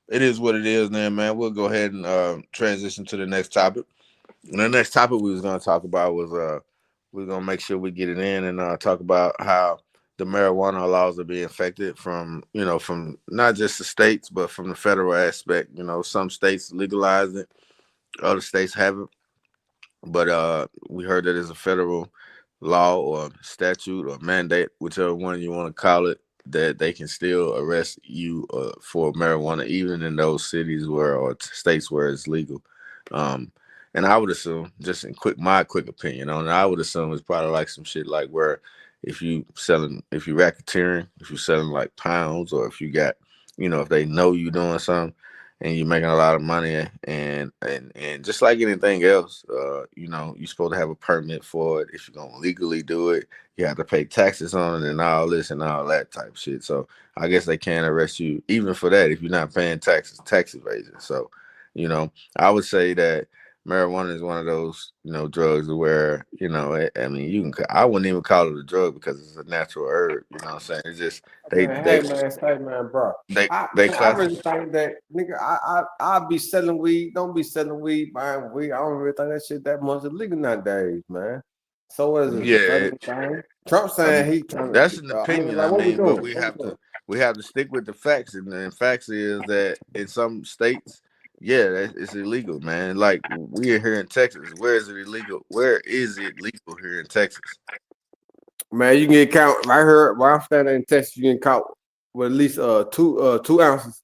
S1: it is what it is, man. We'll go ahead and transition to the next topic. And the next topic we was going to talk about was we're going to make sure we get it in and talk about how the marijuana laws are being affected from not just the states, but from the federal aspect. Some states legalize it, other states haven't. But we heard that there's a federal law or statute or mandate, whichever one you want to call it, that they can still arrest you for marijuana, even in those cities or states where it's legal. Um, and I would assume, just in my quick opinion on it, I would assume it's probably like some shit like where if you racketeering, if you're selling like pounds, or if you got, if they know you doing something, and you're making a lot of money, and just like anything else, you know, you're supposed to have a permit for it. If you're gonna legally do it, you have to pay taxes on it and all this and all that type of shit. So I guess they can't arrest you even for that if you're not paying taxes, tax evasion. So, you know, I would say that marijuana is one of those, you know, drugs where, you know, I mean, I wouldn't even call it a drug because it's a natural herb. You know what I'm saying? It's just they
S2: Man,
S1: they
S2: hey man, bro.
S1: they
S2: I
S1: they
S2: I
S1: class.
S2: really think that nigga, I be selling weed. Don't be selling weed, buying weed. I don't really think that shit that much illegal nowadays, man. So what is it? The
S1: Yeah,
S2: federal thing? Trump
S1: I mean,
S2: saying he trying
S1: that's
S2: to.
S1: an
S2: I mean,
S1: opinion. I
S2: like, what we
S1: mean, but
S2: doing? What we doing?
S1: we have to stick with the facts, and the facts is that in some states, yeah, it's illegal, man. Like we are here in Texas. Where is it illegal? Where is it legal here in Texas?
S2: Man, you can get caught right here. Where I'm standing in Texas, you can get caught with at least 2 ounces,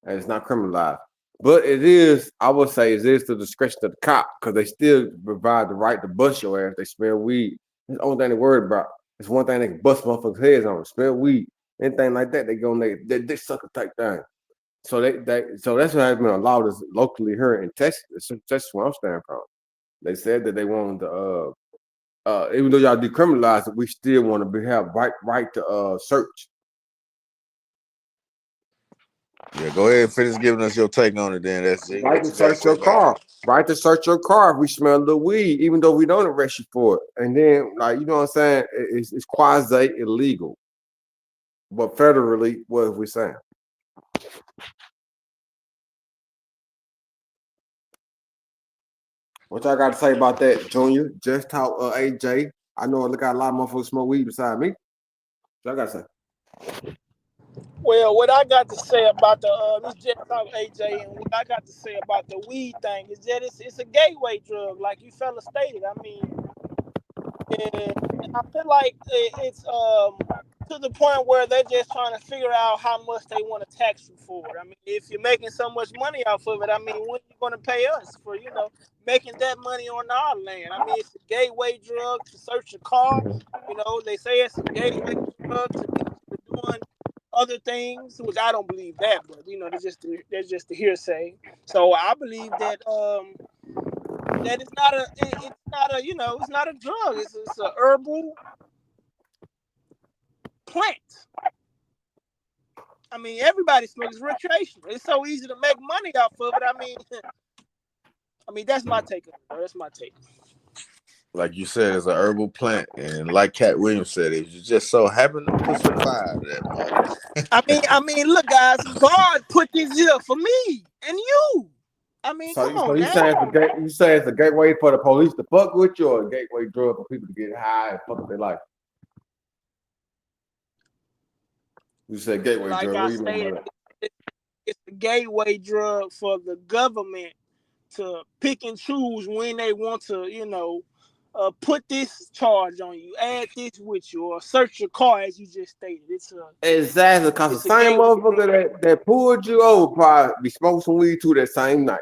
S2: and it's not criminalized. But it is, I would say, it is the discretion of the cop because they still provide the right to bust your ass. They smell weed. It's the only thing they worried about. It's one thing they can bust motherfuckers' heads on. Smell weed, anything like that, they go they dick sucker type thing. So so that's what has been allowed us locally here in Texas. That's where I'm standing from. They said that they wanted to even though y'all decriminalize it, we still want to have right to search.
S1: Yeah, go ahead and finish giving us your take on it, then. SG.
S2: Right
S1: What
S2: to
S1: you got to
S2: search
S1: say
S2: your
S1: about
S2: car. Right to search your car if we smell the weed, even though we don't arrest you for it. And then, like, you know what I'm saying? It's quasi illegal. But federally, what are we saying? What y'all got to say about that, Junior? Just talk, AJ. I know I got a lot of motherfuckers smoke weed beside me. What y'all got to say?
S5: Well, what I got to say about this Jet Talk AJ, and what I got to say about the weed thing is that it's a gateway drug, like you fella stated. I mean, and I feel like it's to the point where they're just trying to figure out how much they want to tax you for it. I mean, if you're making so much money off of it, I mean, when are you going to pay us for making that money on our land? I mean, it's a gateway drug to search a car. You know, they say it's a gateway drug to get you to doing other things, which I don't believe that, but that's just the hearsay. So I believe that that it's not a drug. It's a herbal plant. I mean, everybody smokes recreational. It's so easy to make money off of it. I mean that's my take on it, bro. That's my take.
S1: like you said, it's a herbal plant, and like Cat Williams said, if you just so happen to put some fire to that motherfucker.
S5: I mean, look, guys, God put this here for me and you. I mean,
S2: So,
S5: come on
S2: you
S5: now.
S2: saying it's a gateway for the police to fuck with you, or a gateway drug for people to get high and fuck up their life? You said gateway
S5: Like
S2: drug.
S5: I
S2: What do you mean by
S5: stated,
S2: that?
S5: it's a gateway drug for the government to pick and choose when they want to, put this charge on you, add this with you, or search your car, as you just stated.
S2: Exactly, because the
S5: It's a
S2: same
S5: gateway drug.
S2: motherfucker that pulled you over probably be smoking some weed too that same night.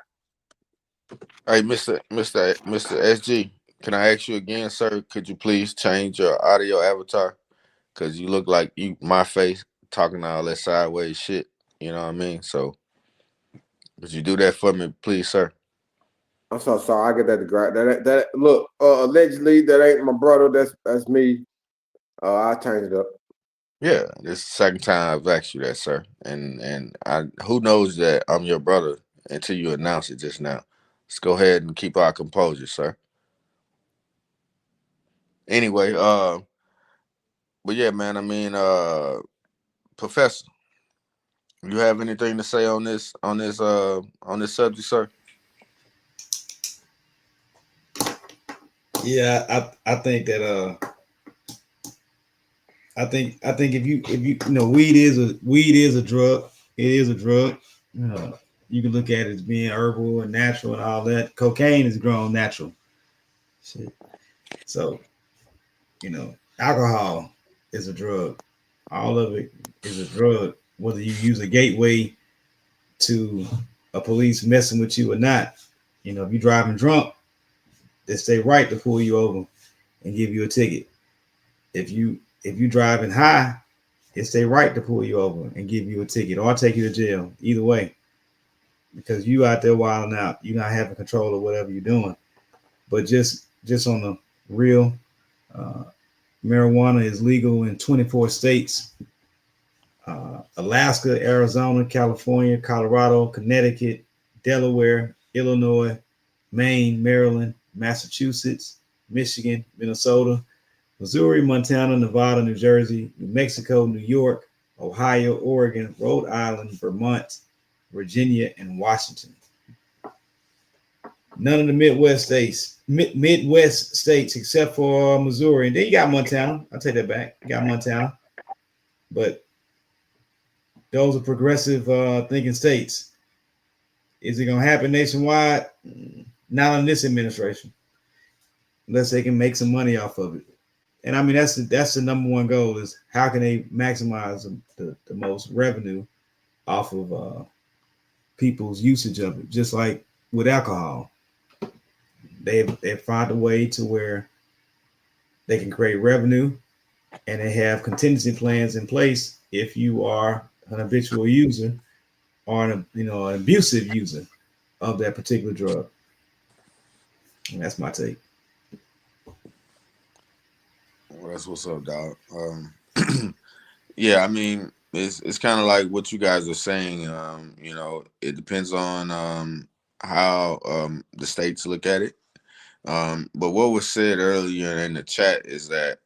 S1: Hey, Mr. SG, can I ask you again, sir? Could you please change your audio avatar? Cause you look like my face talking all that sideways shit. You know what I mean? So would you do that for me, please, sir?
S2: I'm so sorry. I get that. That look. Allegedly, that ain't my brother. That's me. I changed it up.
S1: Yeah, this is the second time I've asked you that, sir. And who knows that I'm your brother until you announce it just now. Let's go ahead and keep our composure, sir. Anyway, but yeah, man, I mean, Professor, you have anything to say on this subject, sir?
S3: Yeah, I think that I think if you weed is a drug. It is a drug. You can look at it as being herbal and natural and all that. Cocaine is grown natural. Shit. So, alcohol is a drug. All of it is a drug. Whether you use a gateway to a police messing with you or not. If you're driving drunk, it's their right to pull you over and give you a ticket. If you driving high, it's their right to pull you over and give you a ticket or take you to jail. Either way, because you out there wilding out. You're not having control of whatever you're doing. But just on the real, marijuana is legal in 24 states. Alaska, Arizona, California, Colorado, Connecticut, Delaware, Illinois, Maine, Maryland, Massachusetts, Michigan, Minnesota, Missouri, Montana, Nevada, New Jersey, New Mexico, New York, Ohio, Oregon, Rhode Island, Vermont, Virginia, and Washington. None of the Midwest states except for Missouri. And then you got Montana. I'll take that back. You got Montana. But those are progressive thinking states. Is it going to happen nationwide? Not in this administration, unless they can make some money off of it. And I mean, that's the number one goal, is how can they maximize the most revenue off of people's usage of it. Just like with alcohol, they find a way to where they can create revenue, and they have contingency plans in place if you are an habitual user or an abusive user of that particular drug. And that's my take.
S1: Well, that's what's up, dog. Yeah, I mean, it's kind of like what you guys are saying. It depends on how the states look at it. But what was said earlier in the chat is that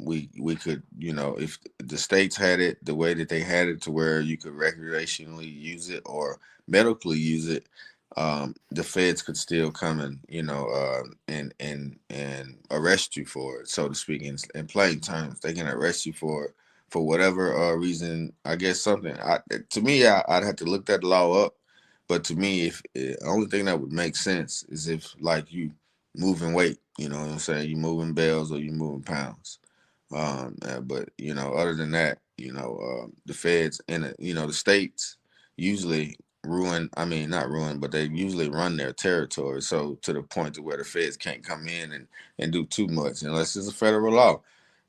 S1: we could, if the states had it the way that they had it, to where you could recreationally use it or medically use it, the feds could still come and and arrest you for it, so to speak. In plain terms, they can arrest you for whatever reason. I guess something. To me, I'd have to look that law up. But to me, if the only thing that would make sense is if, like, you moving weight, you know what I'm saying? You moving bales or you moving pounds. But other than that, the feds and the states usually not ruin, but they usually run their territory. So to the point to where the feds can't come in and do too much unless it's a federal law.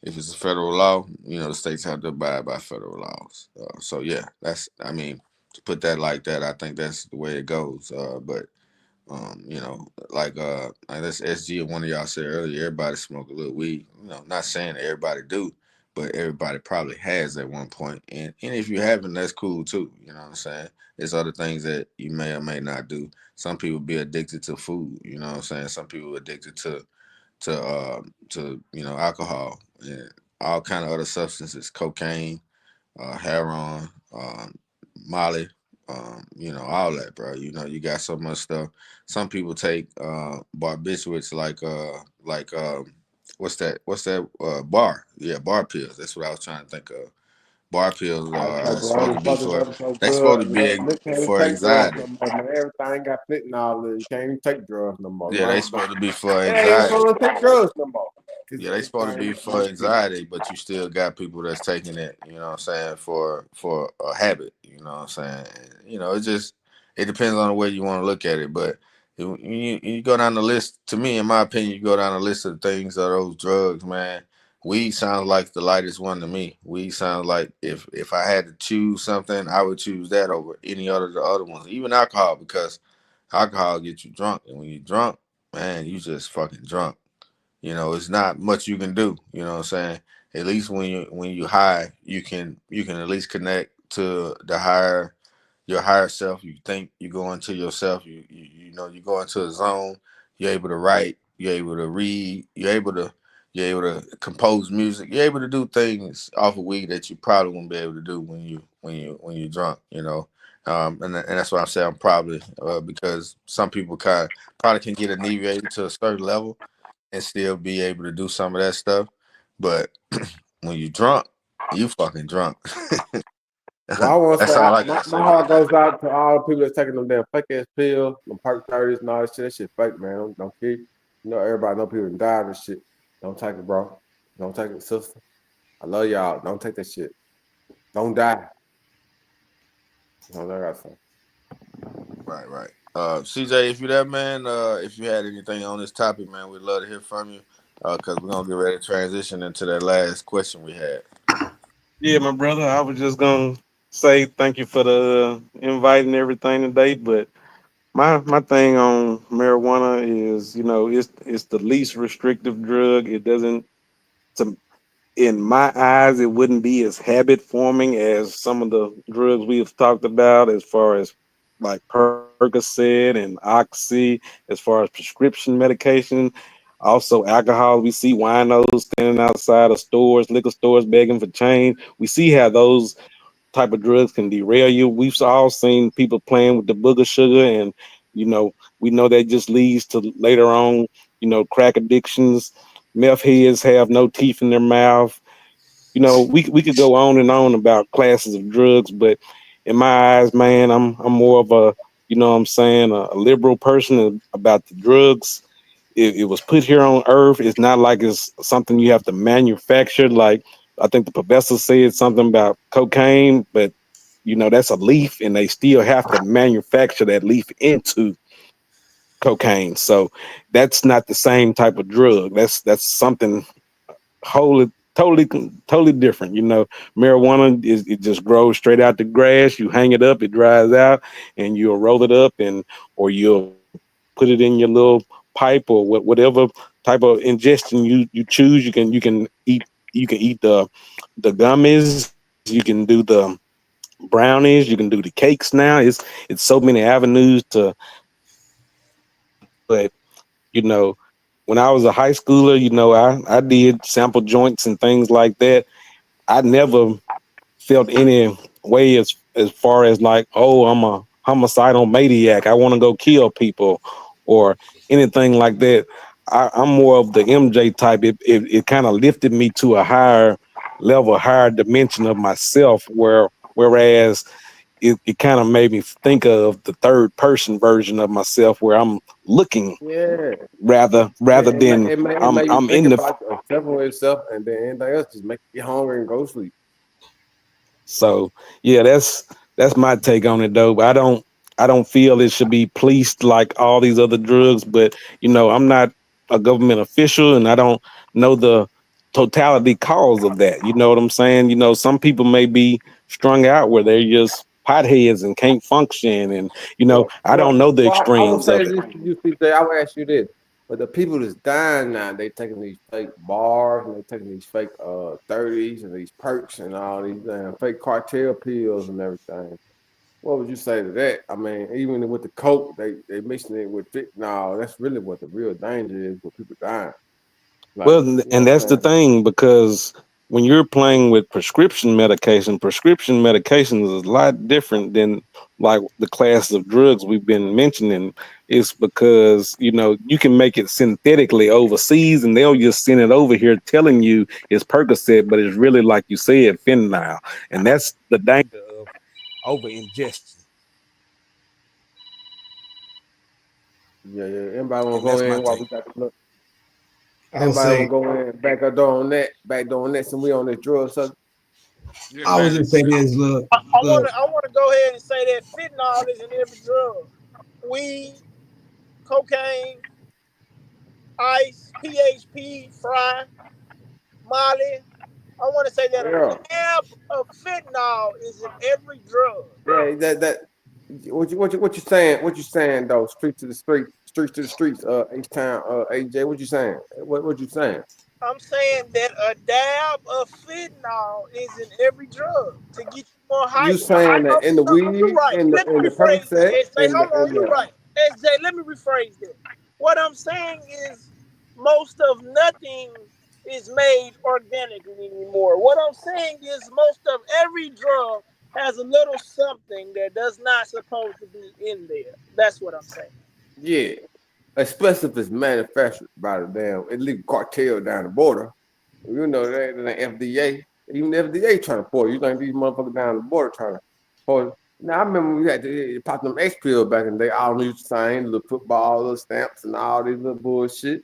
S1: If it's a federal law, the states have to abide by federal laws. So yeah, to put that like that, I think that's the way it goes. But like this SG and one of y'all said earlier, everybody smoke a little weed. Not saying that everybody do, but everybody probably has at one point. And if you haven't, that's cool too. You know what I'm saying? There's other things that you may or may not do. Some people be addicted to food. You know what I'm saying? Some people addicted to alcohol and all kind of other substances, cocaine, heroin, Molly, all that, bro. You got so much stuff. Some people take barbiturates like what's that bar? Yeah, bar pills. That's what I was trying to think of. Bar pills are supposed to be for anxiety.
S2: Everything got fentanyl in it. You can't even take drugs no more.
S1: Yeah, they supposed to be for
S2: They ain't
S1: anxiety.
S2: supposed to take drugs no more.
S1: Yeah, they supposed to be for anxiety, but you still got people that's taking it, you know what I'm saying, for a habit, you know what I'm saying. It depends on the way you want to look at it. But you go down the list, to me, in my opinion, you go down the list of things of those drugs, man. Weed sounds like the lightest one to me. Weed sounds like if I had to choose something, I would choose that over any other the other ones, even alcohol, because alcohol gets you drunk, and when you're drunk, man, you just fucking drunk. It's not much you can do. You know what I'm saying? At least when you high, you can at least connect to your higher self. You think you go into yourself. You go into a zone. You're able to write. You're able to read. You're able to compose music. You're able to do things off of weed that you probably won't be able to do when you're drunk. And that's why I'm saying probably because some people probably can get inebriated to a certain level and still be able to do some of that stuff. But when you drunk, you fucking drunk.
S2: Well, I want to
S1: That's
S2: say,
S1: all I
S2: my
S1: gotta say.
S2: heart goes out to all the people that's taking them damn fake ass pills, them perk 30s and all that shit. That shit fake, man. Don't kid. Everybody know people that died and shit. Don't take it, bro. Don't take it, sister. I love y'all. Don't take that shit. Don't die. That's all I gotta say.
S1: Right. CJ, if you that man, if you had anything on this topic, man, we'd love to hear from you. Because we're gonna get ready to transition into that last question we had.
S6: Yeah, my brother, I was just gonna
S4: say thank you for the invite and everything today, but my thing on marijuana is, it's the least restrictive drug. It doesn't, to in my eyes, it wouldn't be as habit forming as some of the drugs we have talked about, as far as like Percocet and Oxy, as far as prescription medication. Also, alcohol. We see winos standing outside of stores, liquor stores, begging for change. We see how those type of drugs can derail you. We've all seen people playing with the booger sugar, and we know that just leads to later on, crack addictions. Meth heads have no teeth in their mouth. We could go on and on about classes of drugs, but in my eyes, man, I'm more of a, what I'm saying, a liberal person about the drugs. It was put here on earth. It's not like it's something you have to manufacture. Like, I think the professor said something about cocaine, but that's a leaf, and they still have to manufacture that leaf into cocaine. So that's not the same type of drug. That's something wholly, totally different. Marijuana it just grows straight out the grass. You hang it up, it dries out, and you'll roll it up, and or you'll put it in your little pipe, or whatever type of ingestion you choose. You can eat the gummies. You can do the brownies. You can do the cakes now. It's so many avenues but when I was a high schooler, I did sample joints and things like that. I never felt any way as far as like, oh, I'm a homicidal maniac, I want to go kill people, or anything like that. I'm more of the MJ type. It kind of lifted me to a higher level, higher dimension of myself, whereas it kind of made me think of the third person version of myself, where I'm looking
S2: Yeah,
S4: rather than
S2: it
S4: I'm
S2: make you
S4: I'm
S2: think
S4: in the.
S2: about yourself and yourself, and then anything else just make you hungry and go to sleep.
S4: So yeah, that's my take on it though. But I don't feel it should be policed like all these other drugs. But I'm not a government official, and I don't know the totality cause of that. You know what I'm saying? Some people may be strung out where they're just potheads and can't function, and I don't know the
S2: I would
S4: extremes
S2: say
S4: of it.
S2: this to you, CJ. I would ask you this. But the people that's dying now, they taking these fake bars and they taking these fake 30s and these perks and all these fake cartel pills and everything. What would you say to that? I mean, even with the coke, they mixing it with fentanyl. That's really what the real danger is with people dying. Like,
S4: Well,
S2: you know
S4: and
S2: what
S4: that's
S2: I'm
S4: the
S2: saying?
S4: thing, because when you're playing with prescription medication is a lot different than like the class of drugs we've been mentioning. It's because you can make it synthetically overseas, and they'll just send it over here telling you it's Percocet, but it's really, like you said, fentanyl, and that's the danger of over ingestion.
S2: Yeah, yeah. Anybody want to
S4: And
S2: go
S4: that's my
S2: in while
S4: take.
S2: we got the look?
S3: I would
S2: Anybody
S3: say
S2: want to go in back up door on that? Back door on that, since we on this drug subject.
S6: Yeah,
S3: I was
S6: man.
S3: just say this. Look, look.
S5: I wanna go ahead and say that fentanyl is in every drug. Weed, cocaine, ice, PHP, fry, Molly. I want to say that a
S2: Yeah,
S5: dab of fentanyl is in every drug.
S2: yeah. That. What you saying? What you saying though? Street to the street, streets to the streets. H Town. AJ. What you saying? What you saying?
S5: I'm saying that a dab of fentanyl is in every drug to get you more
S2: You
S5: hype.
S2: saying that in the
S5: No, you're
S2: weed,
S5: right. Let
S2: in
S5: me
S2: the
S5: rephrase that.
S2: Percocet,
S5: SJ, hold on,
S2: in
S5: you're
S2: the
S5: right. SJ, let me rephrase that. What I'm saying is most of nothing is made organically anymore. What I'm saying is most of every drug has a little something that does not supposed to be in there. That's what I'm saying.
S2: yeah, especially if it's manufactured by the damn illegal cartel down the border. You know that the FDA, even the FDA trying to pour. You think these motherfuckers down the border trying to pour? Now I remember we had to pop them X pills back in the day. All these things, little football, little stamps, and all these little bullshit.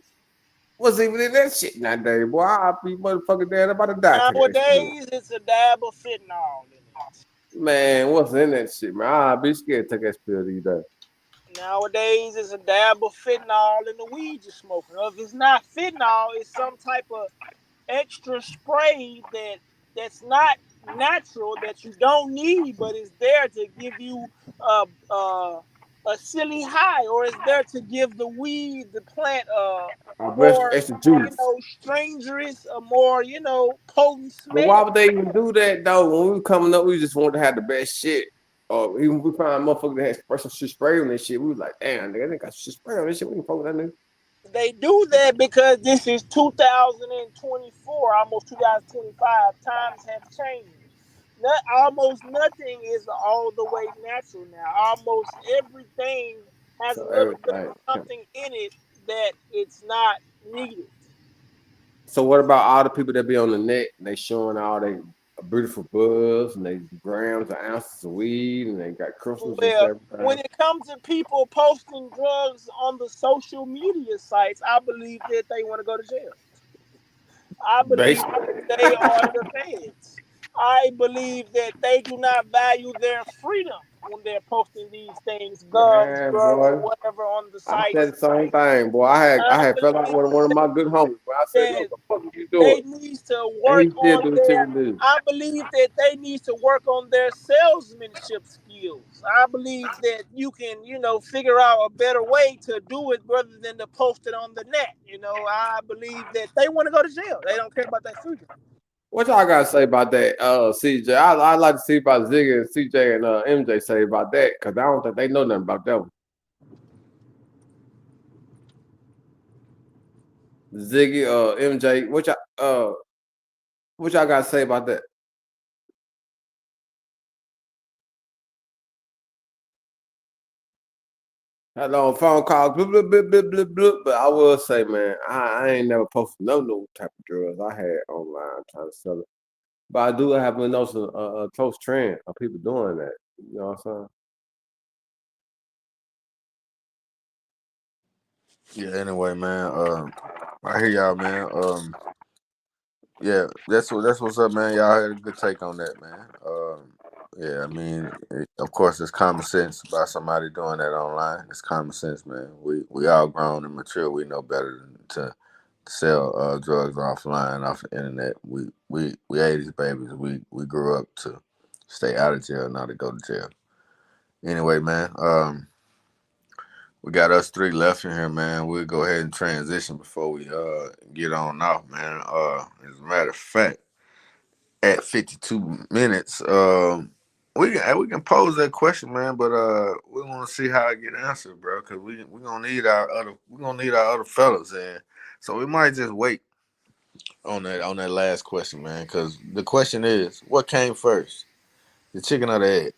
S2: What's even in that shit nowadays, boy? I be motherfucking damn about to die taking that shit.
S5: Nowadays, it's a dab of fentanyl in it.
S2: Man, what's in that shit, man? I be scared to take that pill these days.
S5: Nowadays, it's a dab of fentanyl in the weed you're smoking. Or if it's not fentanyl, it's some type of extra spray that's not natural that you don't need, but it's there to give you a a silly high, or it's there to give the weed, the plant, more,
S2: Extra juice.
S5: strangerous, a more, potent
S2: But why
S5: smell.
S2: would they even do that though? When we were coming up, we just wanted to have the best shit. Or even if we find a motherfucker that has special shit spray on this shit, we was like, damn, nigga, they got shit spray on this shit. We can fuck with that nigga.
S5: They do that because this is 2024, almost 2025. Times have changed. Almost nothing is all the way natural now. Almost everything has a
S2: So
S5: little bit
S2: everything.
S5: of something in it that it's not needed.
S2: So what about all the people that be on the net? They showing all they beautiful buzz and they grams or ounces of weed and they got crystals and
S5: Well,
S2: stuff.
S5: when it comes to people posting drugs on the social media sites, I believe that they want to go to jail. I believe
S2: Basically.
S5: that they are the feds. I believe that they do not value their freedom when they're posting these things, guns,
S2: Man,
S5: drugs, or
S2: boy.
S5: whatever on the
S2: I said
S5: sites.
S2: the same thing, boy. I had
S5: I
S2: I had fell out
S5: believe
S2: with one of my good homies. But I said,
S5: that
S2: "What the fuck are you
S5: they
S2: doing?"
S5: need to
S2: And he
S5: work
S2: still
S5: on
S2: do it to
S5: their.
S2: me.
S5: I believe that they need to work on their salesmanship skills. I believe that you can, figure out a better way to do it rather than to post it on the net. I believe that they want to go to jail. They don't care about that freedom.
S2: What y'all gotta say about that, CJ? I like to see about Ziggy and CJ and MJ say about that because I don't think they know nothing about that one. Ziggy, MJ, what y'all gotta say about that? Hello, phone call, blah, blah, blah, blah, blah, blah. But I will say, man, I ain't never posted no type of drugs I had online trying to sell it. But I do have a notice a close trend of people doing that. You know what I'm saying?
S1: Yeah. Anyway, man. I hear y'all, man. Yeah, that's what's up, man. Y'all had a good take on that, man. Yeah, I mean, of course, it's common sense by somebody doing that online. It's common sense, man. We all grown and mature. We know better than to sell drugs offline, off the internet. We 80s babies. We grew up to stay out of jail, not to go to jail. Anyway, man. We got us three left in here, man. We'll go ahead and transition before we get on off, man. As a matter of fact, at 52 minutes, we can pose that question, man, but we want to see how it get answered, bro, because we gonna need our other fellas in. So we might just wait on that last question, man, because the question is, what came first, the chicken or the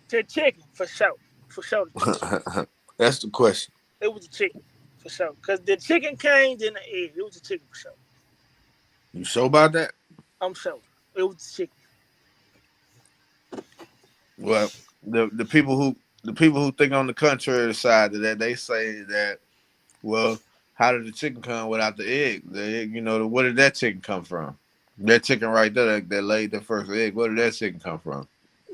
S5: The chicken, for sure. For sure, the chicken.
S1: egg? That's the question.
S5: It was the chicken, for sure. Because the chicken came, then the egg. It was the chicken, for sure.
S1: You sure about that?
S5: I'm sure. It was the chicken.
S1: Well, the people who think on the contrary side of that, they say that, well, how did the chicken come without the egg? The egg, where did that chicken come from? That chicken right there that laid the first egg, where did that chicken come from?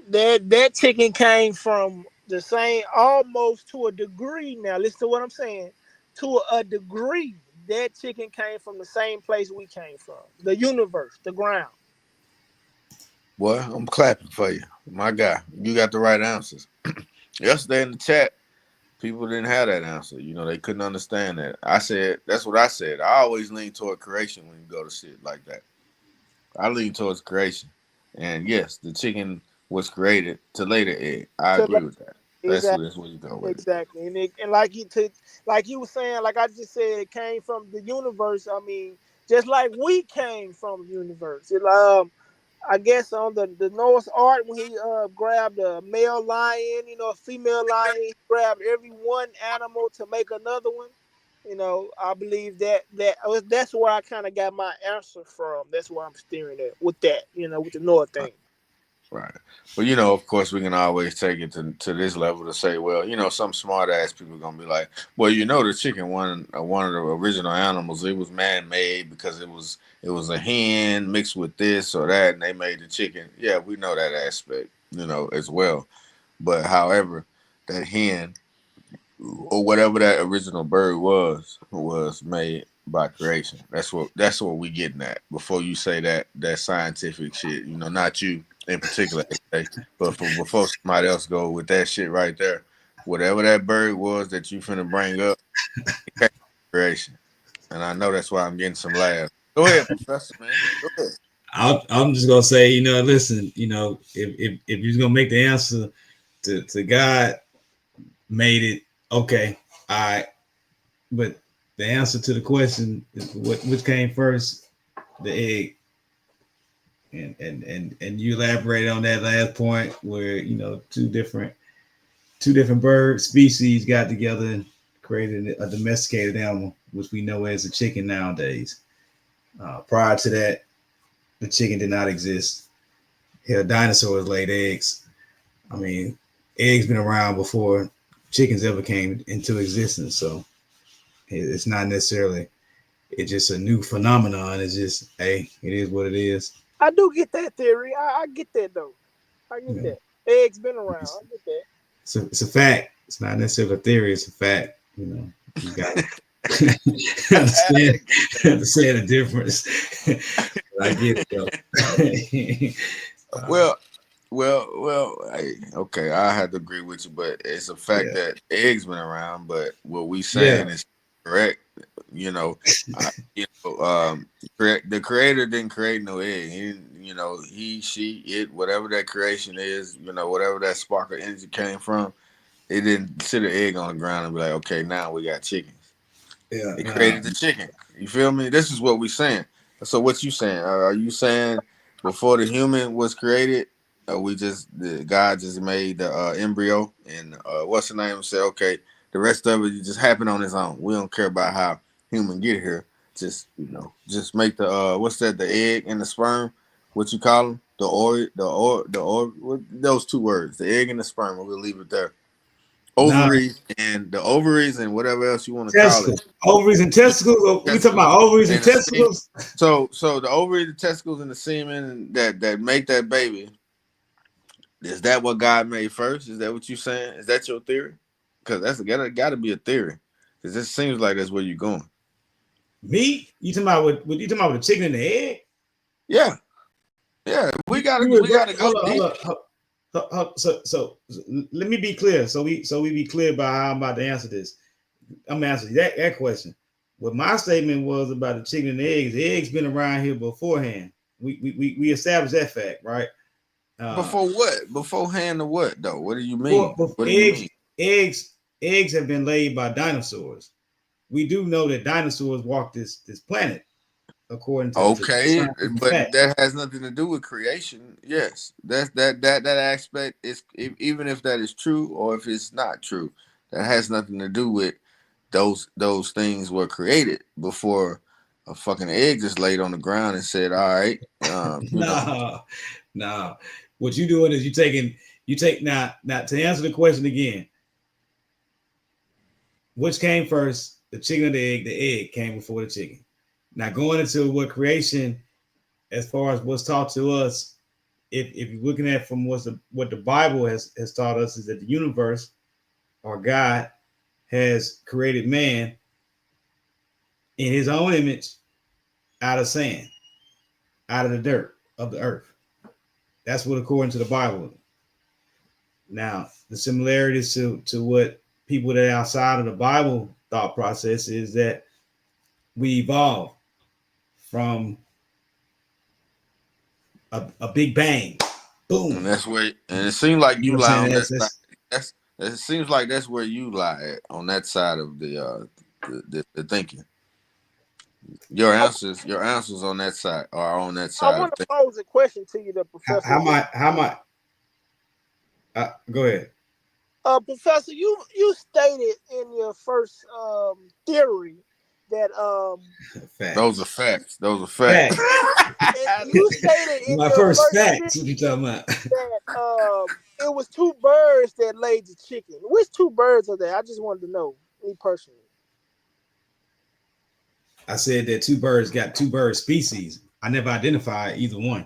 S5: That chicken came from the same, almost to a degree. Now, listen to what I'm saying. To a degree, that chicken came from the same place we came from. The universe, the ground.
S1: Boy, I'm clapping for you. My guy, you got the right answers. Yesterday in the chat, people didn't have that answer. They couldn't understand that. I said, that's what I said. I always lean toward creation when you go to shit like that. I lean towards creation. And yes, the chicken was created to lay the egg. I
S5: To
S1: agree with that.
S5: exactly,
S1: That's where you go with it.
S5: exactly. And like you were saying, like I just said, it came from the universe. I mean, just like we came from the universe. I guess on the Noah's Ark when he grabbed a male lion, a female lion, he grabbed every one animal to make another one. I believe that's where I kind of got my answer from. That's where I'm steering at with that, with the Noah thing.
S1: Right. But of course, we can always take it to this level to say, well, some smart ass people are gonna be like, well, the chicken one of the original animals. It was man made because it was a hen mixed with this or that, and they made the chicken. Yeah, we know that aspect, as well. But however, that hen or whatever that original bird was made by creation. That's what we getting at. Before you say that scientific shit, not you in particular, but before somebody else go with that shit right there, whatever that bird was that you finna bring up, it came from creation. And I know that's why I'm getting some laughs. Go ahead, Professor, man. Go ahead.
S3: I'm just gonna say, listen, if you're gonna make the answer to God made it, okay, all right, but the answer to the question is which came first, the egg, and you elaborate on that last point where two different bird species got together and created a domesticated animal, which we know as a chicken nowadays. Prior to that, the chicken did not exist. Hell, dinosaurs laid eggs. I mean, eggs been around before chickens ever came into existence. So it's not necessarily, it's just a new phenomenon. It's just, hey, it is what it is.
S5: I do get that theory. I get that though. I get that. Eggs been around. I get that.
S3: It's a fact. It's not necessarily a theory. It's a fact. You got to understand the difference. I get it though.
S1: Well. Hey, okay, I have to agree with you, but it's a fact that eggs been around. But what we saying is correct. The creator didn't create no egg. He, she, it, whatever that creation is, whatever that spark of energy came from, it didn't sit an egg on the ground and be like, okay, now we got chickens.
S3: Yeah,
S1: it created the chicken. You feel me? This is what we saying. So what you saying? Are you saying before the human was created, God just made the embryo and what's the name? Said, okay, the rest of it just happened on its own. We don't care about how human get here. Just make the what's that? The egg and the sperm. What you call them? What, those two words, the egg and the sperm. We'll leave it there. Ovaries and the ovaries and whatever else you want to call it.
S3: Ovaries and testicles. We talking about ovaries and testicles.
S1: So the ovaries, the testicles, and the semen that make that baby. Is that what God made first? Is that what you saying? Is that your theory? Because that's got to be a theory. Because it seems like that's where you're going.
S3: Me? You talking about what you talking about with the chicken and the egg?
S1: Yeah. We gotta go.
S3: So let me be clear. So we be clear about how I'm about to answer this. I'm answering that question. What my statement was about the chicken and the eggs been around here beforehand. We established that fact, right?
S1: Before what? Beforehand to what though? What do you mean? What do you mean?
S3: Eggs have been laid by dinosaurs. We do know that dinosaurs walked this planet, according to
S1: but that has nothing to do with creation. Yes, that aspect is, even if that is true or if it's not true, that has nothing to do with those things were created before a fucking egg just laid on the ground and said, all right.
S3: No. What you doing is you take now to answer the question again. Which came first, the chicken or the egg? The egg came before the chicken. Now going into what creation, as far as what's taught to us, if you're looking at from what the Bible has taught us, is that the universe or God has created man in his own image out of sand, out of the dirt of the earth. That's what according to the Bible. Now, the similarities to what people that are outside of the Bible thought process is that we evolved from a big bang, boom.
S1: And that's where, and it seems like you lie on that side. It seems like that's where you lie at, on that side of the thinking. Your answers on that side are on that side.
S5: I want to pose a question to you, the professor.
S3: How much? Go ahead.
S5: Professor, you stated in your first theory that
S1: those are facts. You
S5: stated in
S3: my
S5: your
S3: first facts. What you talking about?
S5: That it was two birds that laid the chicken. Which two birds are there? I just wanted to know, me personally.
S3: I said that two bird species. I never identified either one.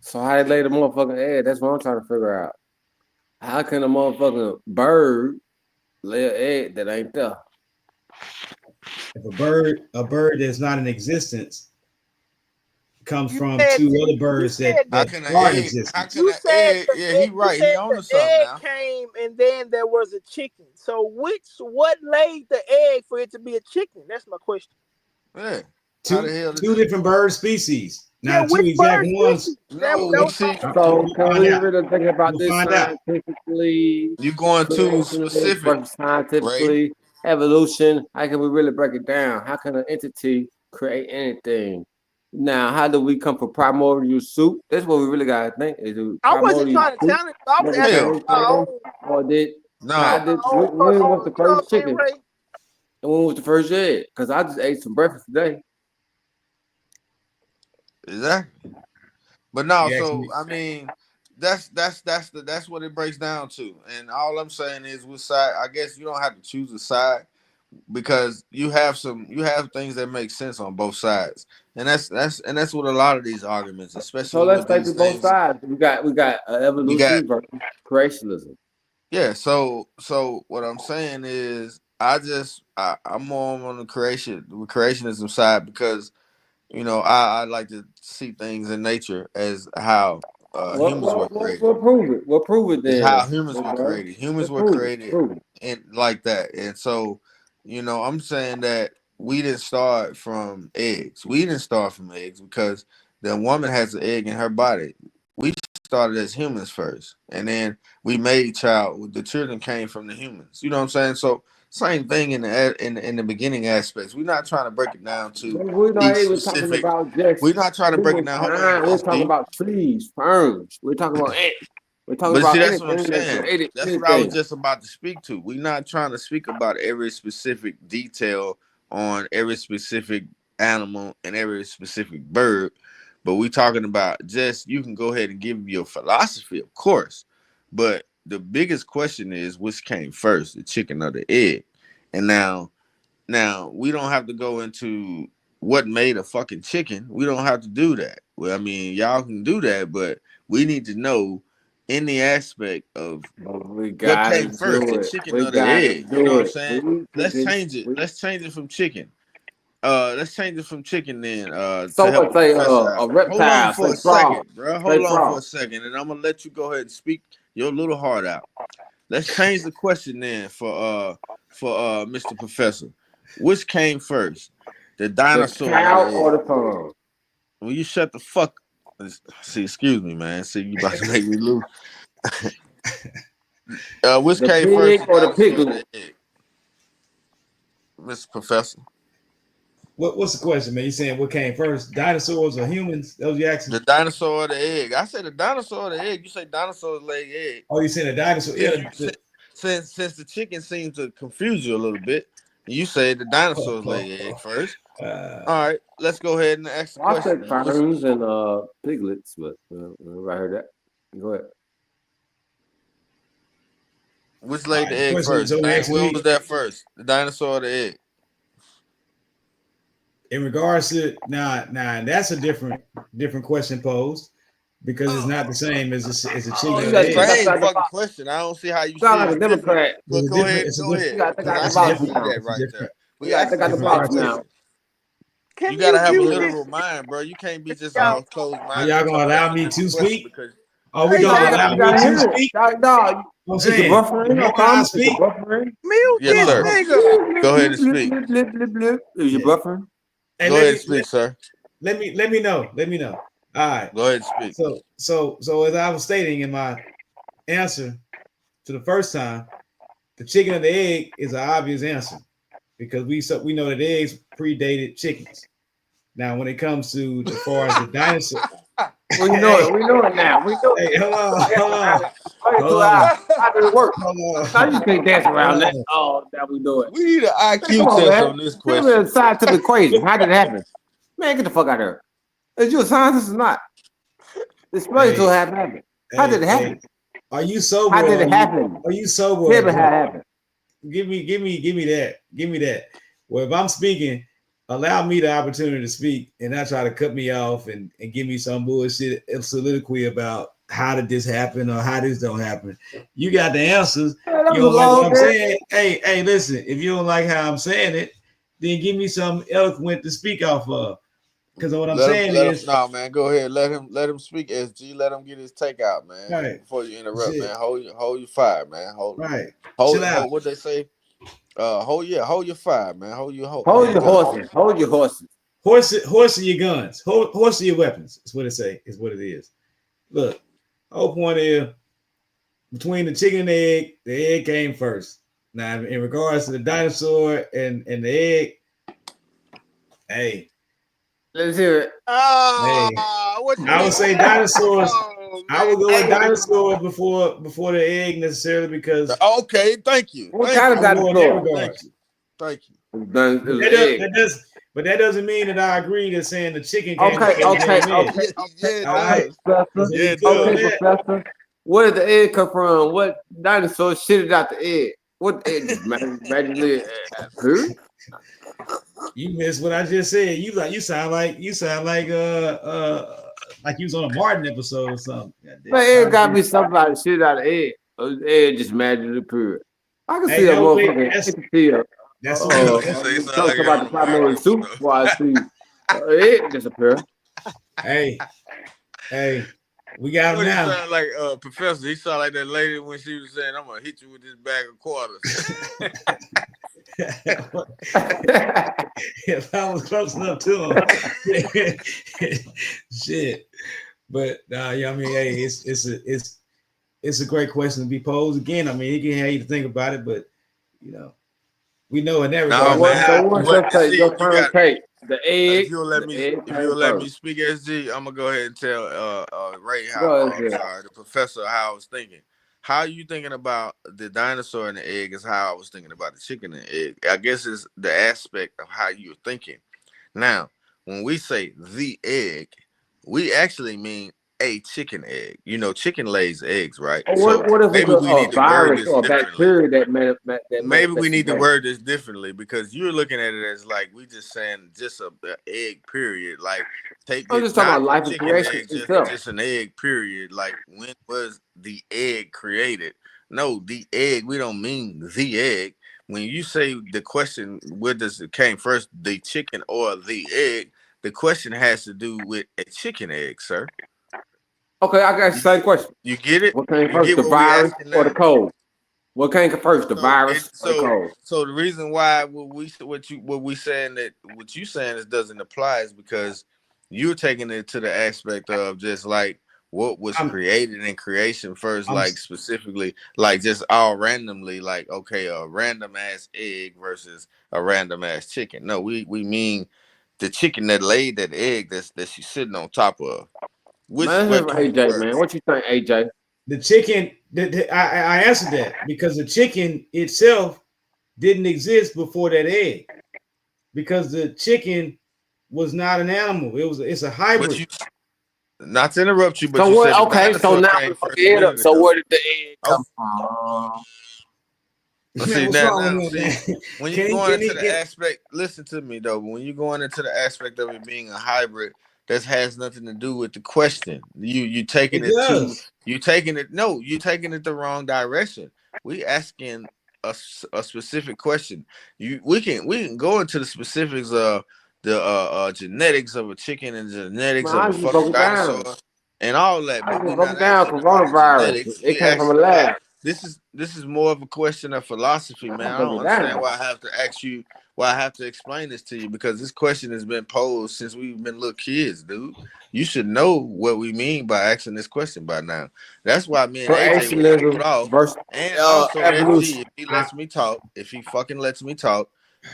S2: So how they lay the motherfucking egg? That's what I'm trying to figure out. How can a motherfucking bird lay an egg that ain't there?
S3: If a bird that's not in existence comes
S5: You
S3: from
S5: said
S3: two
S5: the-
S3: other
S5: you
S3: birds
S5: said
S3: that
S1: How
S5: the
S1: can
S3: are in
S1: an egg?
S3: existence.
S1: How can
S5: You
S1: an
S5: said
S1: egg?
S5: the
S1: Yeah, he
S5: egg, you
S1: right. He
S5: said
S1: on
S5: the
S1: to something
S5: egg
S1: now.
S5: came and then there was a chicken. So what laid the egg for it to be a chicken? That's my question.
S1: Yeah. How the
S3: Two
S1: hell did
S3: two
S1: that?
S3: different bird species.
S5: Yeah,
S3: Now the two
S5: which
S3: exact
S5: bird
S3: ones.
S5: species?
S1: No,
S5: That
S1: you
S5: was
S1: see,
S5: my
S2: So
S3: We'll
S2: can
S3: find
S2: we
S3: out.
S2: really think about
S3: We'll
S2: this
S3: find out.
S2: scientifically,
S1: you going too
S2: creationally
S1: specific,
S2: versus
S1: Ray.
S2: scientifically, evolution? How can we really break it down? How can an entity create anything? Now, how do we come from primordial soup? That's what we really gotta think. Is it
S5: I wasn't
S2: primordial
S5: trying to
S2: soup
S5: challenge you. I was
S2: never
S5: asking
S1: Hell
S2: came
S5: for my
S2: from,
S5: own
S2: or did how
S1: no.
S2: did
S5: my own
S2: when was the
S5: you know what
S2: first
S5: I'm saying,
S2: chicken?
S5: Ray?
S2: And when was the first egg? Because I just ate some breakfast today.
S1: Exactly. But no,
S3: You asked
S1: so
S3: me.
S1: I mean, that's what it breaks down to. And all I'm saying is, which side? I guess you don't have to choose a side because you have things that make sense on both sides, and that's what a lot of these arguments,
S2: So
S1: especially
S2: let's
S1: with
S2: take
S1: these
S2: to both
S1: things,
S2: sides. We got
S1: you got.
S2: evolution versus creationism.
S1: Yeah, so what I'm saying is, I'm more on the creationism side because I like to see things in nature as how humans were created.
S2: We'll prove it. We'll prove it
S1: It's
S2: then.
S1: how humans were
S2: Okay?
S1: created. Humans
S2: Let's
S1: were
S2: prove it.
S1: created
S2: Prove it.
S1: and like that. And so, I'm saying that we didn't start from eggs. We didn't start from eggs because the woman has an egg in her body. We started as humans first, and then we made child. The children came from the humans. You know what I'm saying? So same thing in the beginning aspects. We're not trying to break it down to
S2: We're not
S1: each
S2: even talking
S1: specific.
S2: about just
S1: We're not trying to break it down. Hold on,
S2: humankind. We're talking
S1: SD.
S2: about trees, ferns. We're talking about ants. We're talking
S1: But see,
S2: about
S1: that's what I'm
S2: anything that
S1: saying.
S2: created
S1: That's what I was
S2: anything.
S1: just about to speak to. We're not trying to speak about every specific detail on every specific animal and every specific bird, but we're talking about just you can go ahead and give your philosophy, of course. But the biggest question is which came first, the chicken or the egg? And now we don't have to go into what made a fucking chicken. We don't have to do that. Well, I mean, y'all can do that, but we need to know in the aspect of
S2: But we
S1: what
S2: gotta
S1: came first,
S2: do
S1: the
S2: it.
S1: chicken
S2: We
S1: or the
S2: gotta
S1: egg. You know
S2: do
S1: what I'm
S2: it.
S1: saying? Let's change it. Let's change it from chicken. Let's change it from chicken then. To
S2: So
S1: help
S2: what?
S1: the
S2: Say
S1: professor
S2: a
S1: out. Hold on
S2: reptile.
S1: for
S2: Say
S1: a
S2: frog.
S1: second, bro.
S2: Say
S1: Hold on for
S2: frog.
S1: a second, and I'm gonna let you go ahead and speak your little heart out. Let's change the question then for Mr. Professor. Which came first, the
S2: The
S1: dinosaur or the
S2: cow or
S1: egg?
S2: the farm?
S1: Will you shut the fuck? See, excuse me, man. See, you about to make me lose. Which
S2: The
S1: came first,
S2: pig
S1: the
S2: or the
S1: dinosaur or
S2: piglet?
S1: the egg, Mr. Professor?
S3: What's the question, man? You saying what came first, dinosaurs or humans? That was you asking?
S1: The dinosaur or the egg? I said the dinosaur or the egg. You say dinosaurs lay egg.
S3: Oh, you saying a dinosaur? Yeah.
S1: Since the chicken seems to confuse you a little bit, you say the dinosaurs lay egg first. All right, let's go ahead and ask the
S2: I
S1: question.
S2: said ferns and piglets, but I heard that. Go ahead.
S1: Which laid the
S3: The
S1: egg
S3: question is
S1: first?
S3: only asking
S1: When
S3: me
S1: was that first? The dinosaur or the egg?
S3: in regards to now. That's a different question posed because it's not the same as a chicken
S2: Oh,
S3: or
S2: you
S3: the
S2: got to think
S3: egg.
S2: outside
S1: Same
S2: the
S1: fucking
S2: box.
S1: question. I don't see how you
S2: You
S1: see
S2: sound like
S1: it
S2: a
S1: different.
S2: Democrat.
S1: But
S3: It's a
S1: go
S3: different.
S1: ahead,
S3: It's a
S1: go
S3: different.
S2: You
S1: ahead,
S2: got to think
S1: because
S2: out
S1: I
S2: the
S3: It's a
S1: can't
S2: box
S1: see
S3: different.
S2: now.
S1: that
S3: It's a
S1: right
S3: different.
S1: there. We
S2: You got to
S1: gotta
S2: think out
S1: see
S2: the
S1: the
S3: Different
S2: box
S3: process.
S2: now.
S1: situation.
S5: Can
S1: You gotta
S5: you
S1: have a
S5: mute
S1: little
S5: this?
S1: mind, bro. You can't be just
S5: Y'all,
S1: all closed
S3: Are
S1: minded
S3: y'all
S1: and
S3: gonna
S1: trying to
S3: allow
S1: answer
S3: me
S1: the
S3: to
S1: question
S3: speak?
S1: because
S3: Are we
S5: hey,
S3: gonna
S2: No,
S5: y'all,
S3: allow
S2: you
S3: me
S2: gotta
S3: to
S2: hear it.
S3: speak?
S2: No,
S3: I'm
S2: is it
S3: saying the
S2: buffering or
S3: moment I
S2: something? Is it
S3: speak,
S2: buffering?
S5: mute
S1: yes,
S5: this
S3: hold
S1: sir.
S3: on.
S5: nigga.
S1: Go ahead and speak.
S2: Is it
S3: Yeah.
S2: buffering?
S3: Hey,
S1: Go ahead and speak, sir.
S3: let me know. Let me know. All right.
S1: Go ahead and speak.
S3: So as I was stating in my answer to the first time, the chicken and the egg is an obvious answer because we know that eggs predated chickens. Now, when it comes to as far as the dinosaur,
S2: We know
S3: hey,
S2: it. We know it now. We know it.
S3: hey, hold on,
S2: Like,
S3: hold on, hold
S2: 22
S3: on,
S2: hours. How did it work?
S3: hold
S2: Now
S3: on,
S2: you can't dance around
S3: hold
S2: that.
S3: on.
S2: Oh, now we know it.
S1: We need an
S2: Man, come
S1: IQ
S2: on,
S1: test
S2: man.
S1: on this
S2: Give me a
S1: question.
S2: scientific equation. How did it happen? Man, get the fuck out of here. Is you a scientist or not? Explain to
S3: Hey,
S2: how it happened. How did it happen?
S3: are you sober?
S2: How did
S3: Or
S2: it happen?
S3: are you sober or
S2: Tell me how
S3: drunk?
S2: it happened.
S3: Give me that. Well, if I'm speaking, allow me the opportunity to speak and not try to cut me off and give me some bullshit soliloquy about how did this happen or how this don't happen. You got the answers.
S2: Man, that
S3: You
S2: was a
S3: don't like what
S2: long
S3: I'm
S2: day.
S3: saying? Hey, listen, if you don't like how I'm saying it, then give me something eloquent to speak off of. Because what I'm
S1: Let
S3: saying
S1: him,
S3: is,
S1: no, man. Go ahead. Let him speak. SG. Let him get his take out, man.
S3: right,
S1: Before you interrupt,
S3: shit,
S1: man. Hold your fire, man.
S3: right, chill out.
S1: What they say. Hold your fire, man. Hold
S2: Hold
S1: your
S2: your
S1: gun.
S2: horses. Hold your horses.
S3: Horse your guns. Horse your weapons. Is what it say. Is what it is. Look, whole point is between the chicken and the egg came first. Now, in regards to the dinosaur and the egg, hey,
S2: Let's hear it.
S5: What you
S3: I would
S5: mean?
S3: say dinosaurs.
S5: Oh,
S3: I would go with
S1: Hey.
S3: dinosaurs before the egg necessarily because
S1: Okay, thank you.
S2: What
S1: Thank
S2: kind
S1: you.
S2: of
S3: I'm going in that
S2: dinosaur?
S3: regards.
S1: Thank you.
S2: It was
S3: That,
S2: egg.
S3: but that doesn't mean that I agree to saying the chicken came before the
S2: Okay.
S3: damn egg.
S1: Yeah, it
S3: All right,
S1: does.
S2: Professor.
S1: Yeah, it
S3: good on
S1: does.
S3: that.
S2: Professor. Where did the egg come from? What dinosaur shitted out the egg? What egg just magically appeared?
S3: You missed what I just said. You sound like you was on a Martin episode or something.
S2: Man, egg gotta be somebody shit out of egg. The egg just magically appeared. I can
S3: Hey,
S2: see a
S3: that would be-
S2: motherfucking
S3: that's-
S2: entity of
S3: That's
S1: You say it sound
S2: talk
S1: like you're
S2: about
S1: on
S2: the
S1: a
S2: primary
S1: Martin
S2: soup
S1: episode.
S2: while I see egg disappear.
S3: hey, we got him
S1: What he
S3: now.
S1: sound like, Professor? He sound like that lady when she was saying, "I'm gonna hit you with this bag of quarters."
S3: If I was close enough to him, shit. But yeah, I mean, hey, it's a great question to be posed. Again, I mean, it can have you to think about it, but you know, we know in that
S1: No,
S3: regard.
S1: man.
S2: So what's
S1: What
S2: your
S1: you
S2: take?
S1: see?
S2: Your
S1: You
S2: firm
S1: got.
S2: take. The egg.
S1: If you'll let me, speak, SG, I'm gonna go ahead and tell Ray
S2: Go ahead.
S1: the professor how I was thinking. How you thinking about the dinosaur and the egg is how I was thinking about the chicken and egg. I guess it's the aspect of how you're thinking. Now, when we say the egg, we actually mean a chicken egg. You know, chicken lays eggs, right? So
S2: What if it's
S1: maybe we
S2: a
S1: need to word
S2: virus
S1: this
S2: or a
S1: differently.
S2: bacteria that
S1: Maybe we
S2: manifests
S1: need to
S2: today?
S1: word this differently because you're looking at it as like we just saying just a egg period. Like take
S2: I'm
S1: it
S2: just talking
S1: not
S2: about
S1: a
S2: life and
S1: chicken
S2: creation
S1: egg,
S2: itself.
S1: just an egg period. Like when was the egg created? No, the egg. We don't mean the egg. When you say the question, where does it came first, the chicken or the egg? The question has to do with a chicken egg, sir.
S2: Okay, I got the same question.
S1: You get it?
S2: What came
S1: You
S2: first,
S1: get
S2: the
S1: what we
S2: virus
S1: asking
S2: or the
S1: now?
S2: cold? What came first, the virus or the cold?
S1: So the reason why what we saying that what you saying is doesn't apply is because you're taking it to the aspect of just like what was
S3: I'm-
S1: created in creation first,
S3: I'm-
S1: like specifically, like just all randomly, like okay, a random ass egg versus a random ass chicken. No, we mean the chicken that laid that egg that she's sitting on top of.
S2: Man,
S1: What
S2: let's hear
S1: came
S2: from AJ,
S1: first?
S2: man. What you think, AJ?
S3: The chicken, I answered that because the chicken itself didn't exist before that egg because the chicken was not an animal. It's a
S1: But
S3: hybrid.
S1: you not to interrupt you, but
S2: So
S1: you said
S2: what?
S1: the
S2: Okay, so
S1: dinosaur
S2: now
S1: came
S2: we fuck
S1: first a
S2: it up.
S1: minute
S2: So
S1: ago.
S2: where did the egg
S1: Oh,
S2: come from?
S3: Man, what's wrong with him, man?
S1: when you
S3: Can he
S1: go
S3: can
S1: into
S3: he
S1: the
S3: get
S1: aspect, listen to me though. When you're going into the aspect of it being a hybrid, that has nothing to do with the question. You taking
S3: it
S1: it to
S3: does?
S1: you taking it no, you taking it the wrong direction. We asking a specific question. We can go into the specifics of the genetics of a chicken and genetics
S2: Man,
S1: of
S2: I
S1: a
S2: just broke
S1: fucking
S2: it down.
S1: dinosaur and all that,
S2: I
S1: but
S2: just
S1: we're
S2: broke
S1: not
S2: it down.
S1: asking about the
S2: Coronavirus.
S1: genetics.
S2: It
S1: We
S2: came from a
S1: asking
S2: lab.
S1: this is more of a question of philosophy,
S2: I
S1: man. I
S2: broke
S1: don't
S2: it
S1: understand
S2: down.
S1: why I have to ask you, why I have to explain this to you, because this question has been posed since we've been little kids, dude. You should know what we mean by asking this question by now. That's why me and AJ was pulled
S2: Creationism
S1: off.
S2: versus
S1: And also SG,
S2: evolution.
S1: if he lets me talk, if he fucking lets me talk,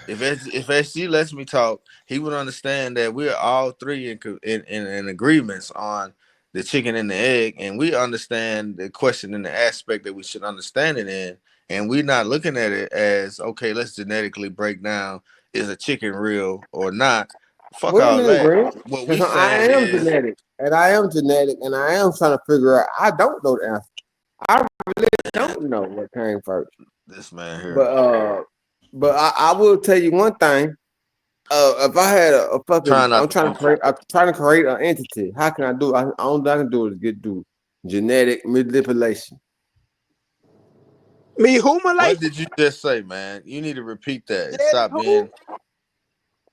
S1: if SG lets me talk, he would understand that we're all three in agreements on the chicken and the egg, and we understand the question and the aspect that we should understand it in, and we're not looking at it as okay, let's genetically break down is a chicken real or not. Fuck
S2: We're
S1: all
S2: in
S1: that.
S2: agreement.
S1: What we
S2: Because I
S1: saying
S2: am
S1: is
S2: genetic. And I am genetic. And I am trying to figure out. I don't know the answer. I really don't know what came first.
S1: this man here
S2: But I will tell you one thing. If I had a fucking,
S1: trying not to be
S2: I'm trying to create an entity. How can I do? All I can do is do genetic manipulation.
S5: Me who
S1: What
S5: Malaysia?
S1: did you just say, man? You need to repeat that and
S5: Genetic
S1: stop
S5: who?
S1: being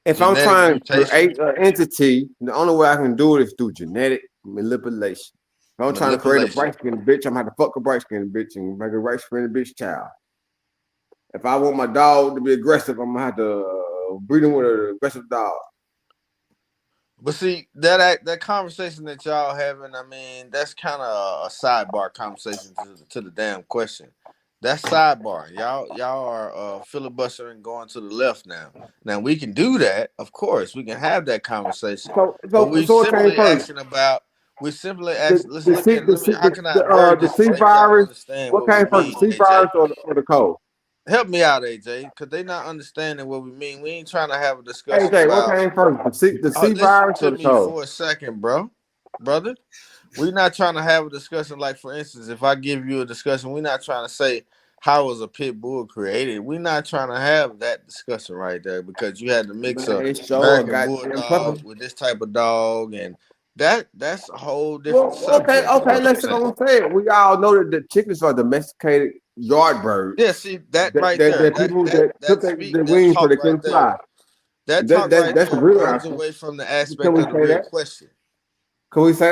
S2: If I'm
S1: Genetic
S2: trying to
S1: mutation.
S2: create an entity, the only way I can do it is through genetic manipulation. If I'm trying to create a bright skinned bitch, I'm gonna have to fuck a bright skinned bitch and make a bright skinned bitch child. If I want my dog to be aggressive, I'm gonna have to breed him with an aggressive dog.
S1: But see, that conversation that y'all having, I mean, that's kind of a sidebar conversation to the damn question. That's sidebar. Y'all are filibustering going to the left now. Now we can do that, of course. We can have that conversation.
S2: So
S1: But we
S2: what came
S1: simply
S2: first?
S1: asking about. We simply ask. Let's look at.
S2: The
S1: Let me. How can I word
S2: the
S1: this to
S2: C
S1: make y'all
S2: virus.
S1: understand
S2: What
S1: what we
S2: came first,
S1: mean,
S2: the C
S1: AJ?
S2: virus or the cold?
S1: Help me out, AJ, because they not understanding what we mean. We ain't trying to have a discussion
S2: AJ, what
S1: about.
S2: came first, the C
S1: Listen
S2: virus
S1: to
S2: or the
S1: me
S2: cold?
S1: for a second, brother. We're not trying to have a discussion like, for instance, if I give you a discussion, we're not trying to say how was a pit bull created. We're not trying to have that discussion right there because you had to mix
S2: Man,
S1: a
S2: it show a
S1: American
S2: goddamn pepper.
S1: bulldog with this type of dog, and that's a whole different
S2: Well, okay,
S1: subject. Is what I'm
S2: let's
S1: saying.
S2: go say it. We all know that the chickens are domesticated yard birds.
S1: Yeah, see that right
S2: That
S1: there.
S2: people that took their
S1: That
S2: wings so
S1: talk
S2: they
S1: right
S2: couldn't
S1: there.
S2: fly.
S1: That talk right
S2: That's the
S1: there
S2: real
S1: runs
S2: answer.
S1: away from the
S2: Can
S1: aspect
S2: we
S1: of the
S2: say
S1: real
S2: that?
S1: question.
S2: Can we say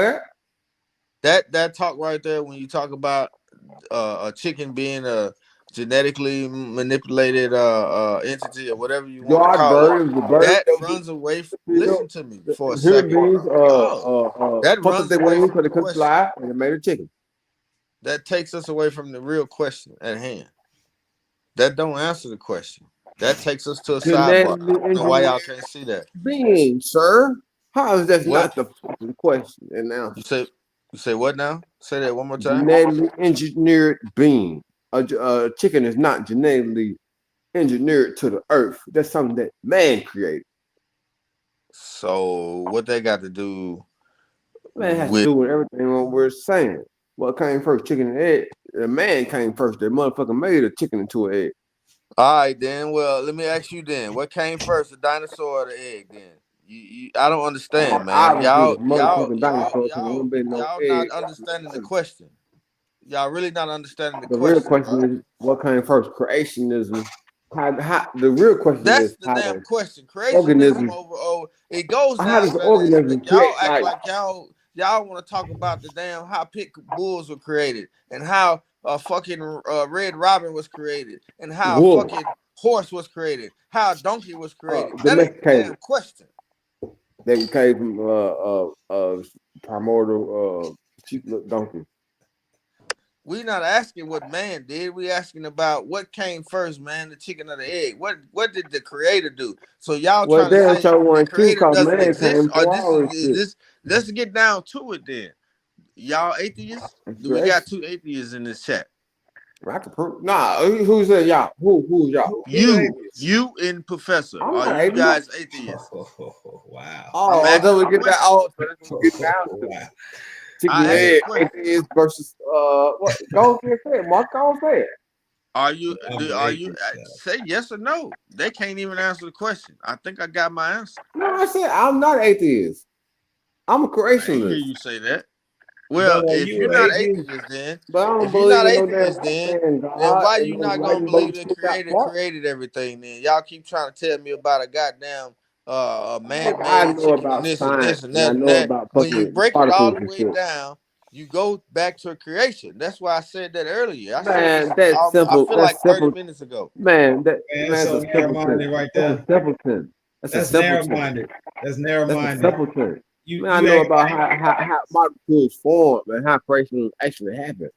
S2: that?
S1: That talk right there when you talk about a chicken being a genetically manipulated entity or whatever you want to
S2: Yard
S1: call it,
S2: bird is the bird
S1: that
S2: that
S1: runs away.
S2: the
S1: Listen to me for a
S2: human
S1: second,
S2: beings
S1: bro. That
S2: fucked up
S1: runs
S2: their
S1: away
S2: wings
S1: from
S2: so
S1: the
S2: they couldn't
S1: question.
S2: fly and they made a chicken.
S1: That takes us away from the real question at hand. That don't answer the question. That takes us to a sidebar.
S2: Genetically
S1: And why y'all
S2: engineered
S1: can't see that?
S2: being, sir. How is that
S1: What
S2: not the fucking question? And now,
S1: you say? You say what now? Say that one more time.
S2: genetically engineered being. A chicken is not genetically engineered to the earth. That's something that man created.
S1: So what they got to do
S2: Man has to
S1: with?
S2: do with everything what we're saying. What came first, chicken and egg? The man came first. That motherfucker made a chicken into an egg.
S1: All right, then. Well, let me ask you then. What came first, the dinosaur or the egg? Then I don't understand, man.
S2: Obviously, the motherfucking dinosaur because there won't be no
S1: Y'all not
S2: egg.
S1: understanding the question. Y'all really not understanding the
S2: The real
S1: question,
S2: question
S1: bro.
S2: is what came first, creationism. The real question
S1: That's
S2: is
S1: the
S2: how
S1: damn
S2: the
S1: question. Creationism
S2: organism,
S1: over it goes
S2: how does
S1: down
S2: the
S1: to the
S2: organism
S1: aspect. Y'all
S2: create
S1: act
S2: life?
S1: like y'all want to talk about the damn how pit bulls were created and how fucking Red Robin was created and how
S2: Wolf,
S1: fucking horse was created, how a donkey was created. That ain't the
S2: domesticated.
S1: damn question.
S2: They came from primordial cheap little donkey.
S1: We not asking what man did. We asking about what came first, man, the chicken or the egg. What did the creator do? So y'all
S2: Well,
S1: trying to
S2: damn
S1: say
S2: sure
S1: the
S2: one too,
S1: creator
S2: cause
S1: doesn't
S2: man
S1: exist,
S2: came
S1: or
S2: for all this shit.
S1: this? Let's get down to it then. Y'all atheists? Do we got two atheists in this chat?
S2: I can prove. Nah, who's that? Y'all? Who's y'all?
S1: You and Professor.
S2: I'm
S1: Are
S2: not
S1: you
S2: atheist.
S1: guys atheists?
S3: Wow.
S1: I'm
S2: Oh,
S1: asking
S2: until
S1: a
S2: we get that.
S1: question.
S2: Oh, so that's what we get down to.
S3: Wow.
S2: Chicken
S1: I asked a
S2: egg,
S1: question.
S2: atheist versus what? Go ahead, say it, Mark. Go say it.
S1: Are you
S3: I'm an
S1: are you
S3: atheist.
S1: say yes or no? They can't even answer the question. I think I got my answer.
S2: No, I said I'm not atheist. I'm a
S1: I didn't hear
S2: creationist,
S1: you say that. Well,
S3: Brother, are
S1: if
S3: you
S1: you're
S3: an
S1: not
S3: atheist?
S1: atheist, then
S2: but I don't
S1: if you're not
S2: believe in no
S1: atheist,
S2: damn
S1: then
S2: God
S1: why
S2: and
S1: you
S2: no
S1: not gonna
S2: lightning bolt
S1: believe the
S2: shit got
S1: creator
S2: part.
S1: created everything? Then y'all keep trying to tell me about a goddamn
S2: I
S1: man-made
S2: know
S1: chicken and
S2: about
S1: this and
S2: science
S1: this and
S2: and I
S1: that and
S2: know
S1: that.
S2: about
S1: When you
S2: fucking
S1: break it all
S2: particles
S1: the
S2: and
S1: way
S2: shit.
S1: down, you go back to creation. That's why I said that earlier. I said
S2: Man,
S1: this.
S2: that's
S1: I
S2: simple.
S1: feel
S2: That's
S1: like 30
S2: simple.
S1: minutes ago.
S2: Man,
S3: Man, that's
S2: that's
S3: so
S2: a simpleton.
S3: narrow-minded right
S2: That's a
S3: there.
S2: simpleton. That's a
S3: That's
S2: simpleton.
S3: narrow-minded. That's
S2: That's a
S3: narrow-minded.
S2: simpleton. Man, I
S3: You
S2: know
S3: act
S2: about how molecules form and how creation actually happened.